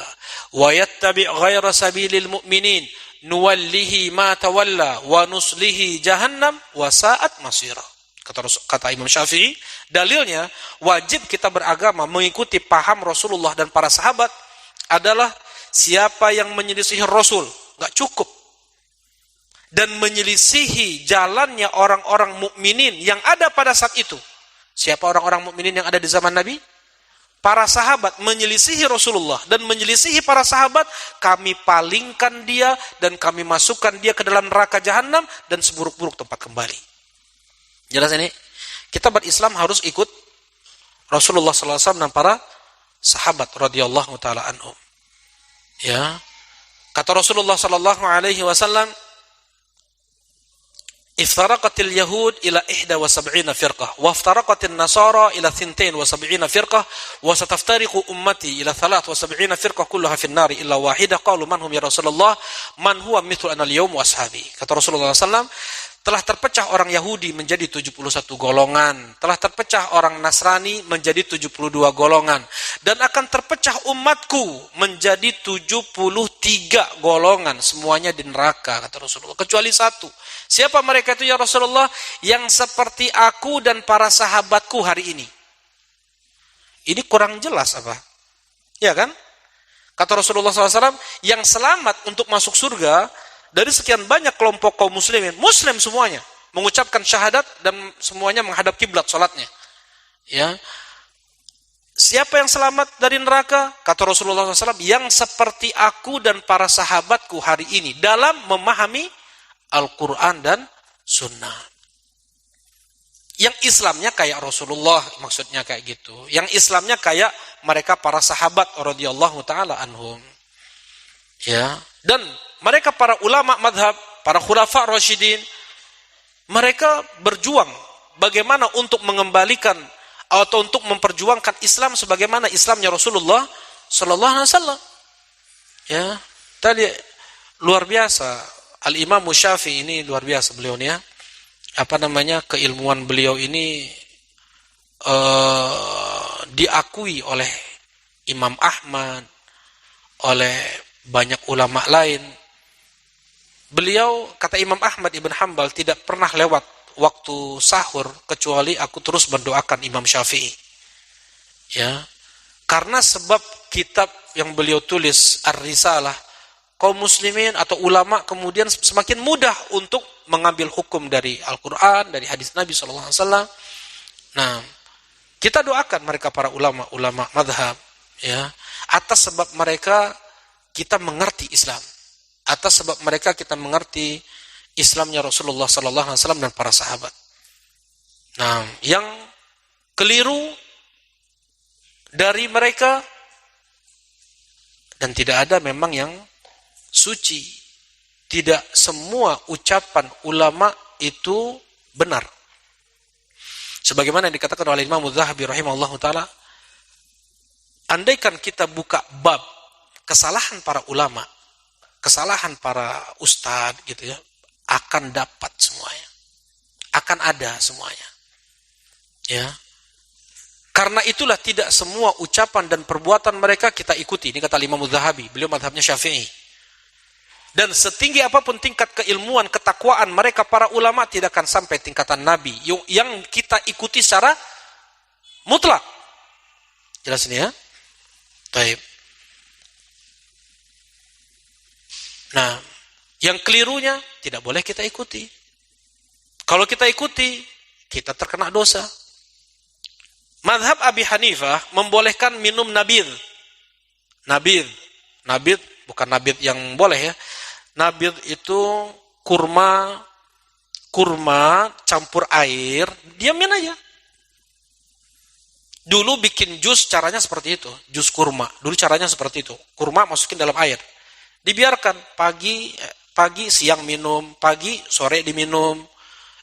Speaker 1: wa yattabi' ghaira sabilil mu'minin nuwallihi ma tawalla wa nuslihi jahannam wa sa'at masira. Kata Imam Syafi'i, dalilnya wajib kita beragama mengikuti paham Rasulullah dan para sahabat adalah siapa yang menyelisihi Rasul, enggak cukup, dan menyelisihi jalannya orang-orang mukminin yang ada pada saat itu. Siapa orang-orang mukminin yang ada di zaman Nabi? Para sahabat. Menyelisihi Rasulullah dan menyelisihi para sahabat, kami palingkan dia dan kami masukkan dia ke dalam neraka jahanam dan seburuk-buruk tempat kembali. Jelas ini? Kita berislam harus ikut Rasulullah SAW dan para sahabat radhiyallahu taala anhum. Ya. Kata Rasulullah sallallahu alaihi wasallam, "Iftaraqatil yahud ila 71 firqah, wa iftaraqatin nasara ila 72 firqah, wa sataftariqu ummati ila 73 firqah kulluha fin nari illa wahidah." Qalu man hum ya Rasulullah? Man huwa mithlu ana al-yawm wa ashabi. Kata Rasulullah sallallahu alaihi wasallam, telah terpecah orang Yahudi menjadi 71 golongan. Telah terpecah orang Nasrani menjadi 72 golongan. Dan akan terpecah umatku menjadi 73 golongan. Semuanya di neraka, kata Rasulullah. Kecuali satu. Siapa mereka itu ya Rasulullah? Yang seperti aku dan para sahabatku hari ini. Ini kurang jelas apa? Ya kan? Kata Rasulullah SAW, yang selamat untuk masuk surga dari sekian banyak kelompok kaum muslimin, muslim semuanya, mengucapkan syahadat dan semuanya menghadap kiblat salatnya. Ya. Siapa yang selamat dari neraka? Kata Rasulullah SAW, yang seperti aku dan para sahabatku hari ini dalam memahami Al-Quran dan Sunnah. Yang Islamnya kayak Rasulullah, maksudnya kayak gitu. Yang Islamnya kayak mereka para sahabat radhiyallahu taala anhum. Ya. Dan mereka para ulama madhab, para khulafa rasyidin, mereka berjuang bagaimana untuk mengembalikan atau untuk memperjuangkan Islam sebagaimana Islamnya Rasulullah sallallahu alaihi wasallam. Ya, tadi luar biasa Al-Imam Syafi'i ini, luar biasa beliau nih ya. Keilmuan beliau ini diakui oleh Imam Ahmad, oleh banyak ulama lain. Beliau, kata Imam Ahmad ibn Hanbal, tidak pernah lewat waktu sahur kecuali aku terus mendoakan Imam Syafi'i. Ya. Karena sebab kitab yang beliau tulis Ar-Risalah, kaum muslimin atau ulama kemudian semakin mudah untuk mengambil hukum dari Al-Quran, dari hadis Nabi SAW. Nah, kita doakan mereka para ulama madhab, ya, atas sebab mereka kita mengerti Islam. Atas sebab mereka kita mengerti Islamnya Rasulullah SAW dan para sahabat. Nah, yang keliru dari mereka, dan tidak ada memang yang suci. Tidak semua ucapan ulama itu benar. Sebagaimana yang dikatakan oleh Imam Az-Zahabi rahimahullahu taala, andaikan kita buka bab kesalahan para ulama, kesalahan para ustadz gitu ya, akan dapat semuanya. Akan ada semuanya. Ya. Karena itulah tidak semua ucapan dan perbuatan mereka kita ikuti. Ini kata Imam Az-Zahabi, beliau mazhabnya Syafi'i. Dan setinggi apapun tingkat keilmuan, ketakwaan mereka para ulama tidak akan sampai tingkatan Nabi yang kita ikuti secara mutlak. Jelas ini ya? Baik. Nah, yang kelirunya tidak boleh kita ikuti. Kalau kita ikuti, kita terkena dosa. Mazhab Abi Hanifah membolehkan minum nabidh. Nabidh bukan nabidh yang boleh ya. Nabidh itu kurma campur air, diamin aja. Dulu bikin jus caranya seperti itu, jus kurma. Dulu caranya seperti itu. Kurma masukin dalam air. Dibiarkan pagi siang minum, pagi sore diminum.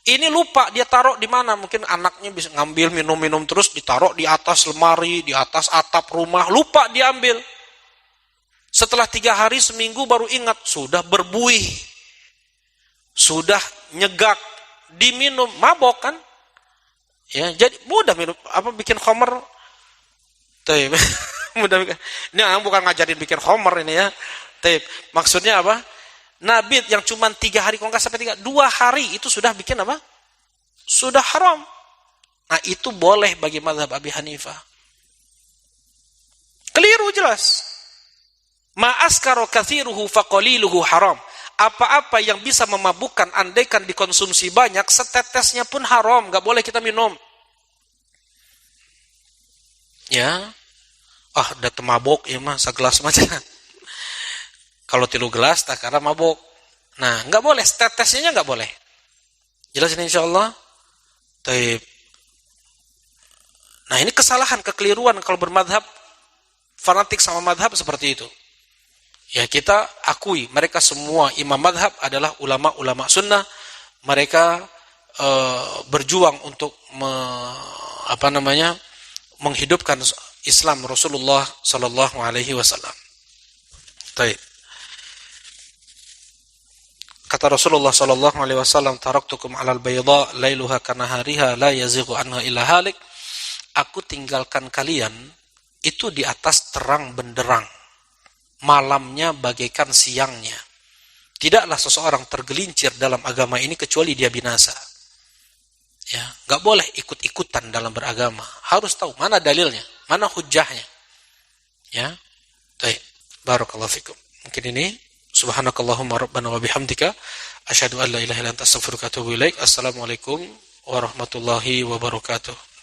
Speaker 1: Ini lupa dia taruh di mana, mungkin anaknya bisa ngambil minum terus ditaruh di atas lemari, di atas atap rumah, lupa diambil. Setelah 3 hari seminggu baru ingat, sudah berbuih, sudah nyegak, diminum, mabok kan? Ya, jadi mudah minum bikin khamr. Mudah bikin. Ini bukan ngajarin bikin khamr ini ya. Maksudnya apa? Nabidh yang cuma 3 hari, kalau nggak sampai 2 hari itu sudah bikin apa? Sudah haram. Nah itu boleh bagi mazhab Abi Hanifah. Keliru jelas. Ma'askaro kathiruhu faqaliluhu haram. Apa-apa yang bisa memabukkan andaikan dikonsumsi banyak, setetesnya pun haram, nggak boleh kita minum. Ya, udah temabok ya mah, segelas macam. Kalau 3 gelas, tak karena mabok. Nah, nggak boleh, setetesnya nggak boleh. Jelas ini insyaallah. Taib. Nah ini kesalahan, kekeliruan kalau bermadhab fanatik sama madhab seperti itu. Ya, kita akui mereka semua imam madhab adalah ulama-ulama sunnah. Mereka berjuang untuk menghidupkan Islam Rasulullah sallallahu alaihi wasallam. Baik. Kata Rasulullah sallallahu alaihi wasallam, "Taraktukum 'alal bayda lailuha kanahariha la yazighu anha illa halik." Aku tinggalkan kalian itu di atas terang benderang, malamnya bagaikan siangnya. Tidaklah seseorang tergelincir dalam agama ini kecuali dia binasa. Ya, enggak boleh ikut-ikutan dalam beragama. Harus tahu mana dalilnya, mana hujjahnya. Ya. Baik. Barakallahu fikum. Mungkin ini subhanakallahumma rabbana wa bihamdika asyhadu an la ilaha illa anta astaghfiruka wa atubu ilaik. Assalamualaikum warahmatullahi wabarakatuh.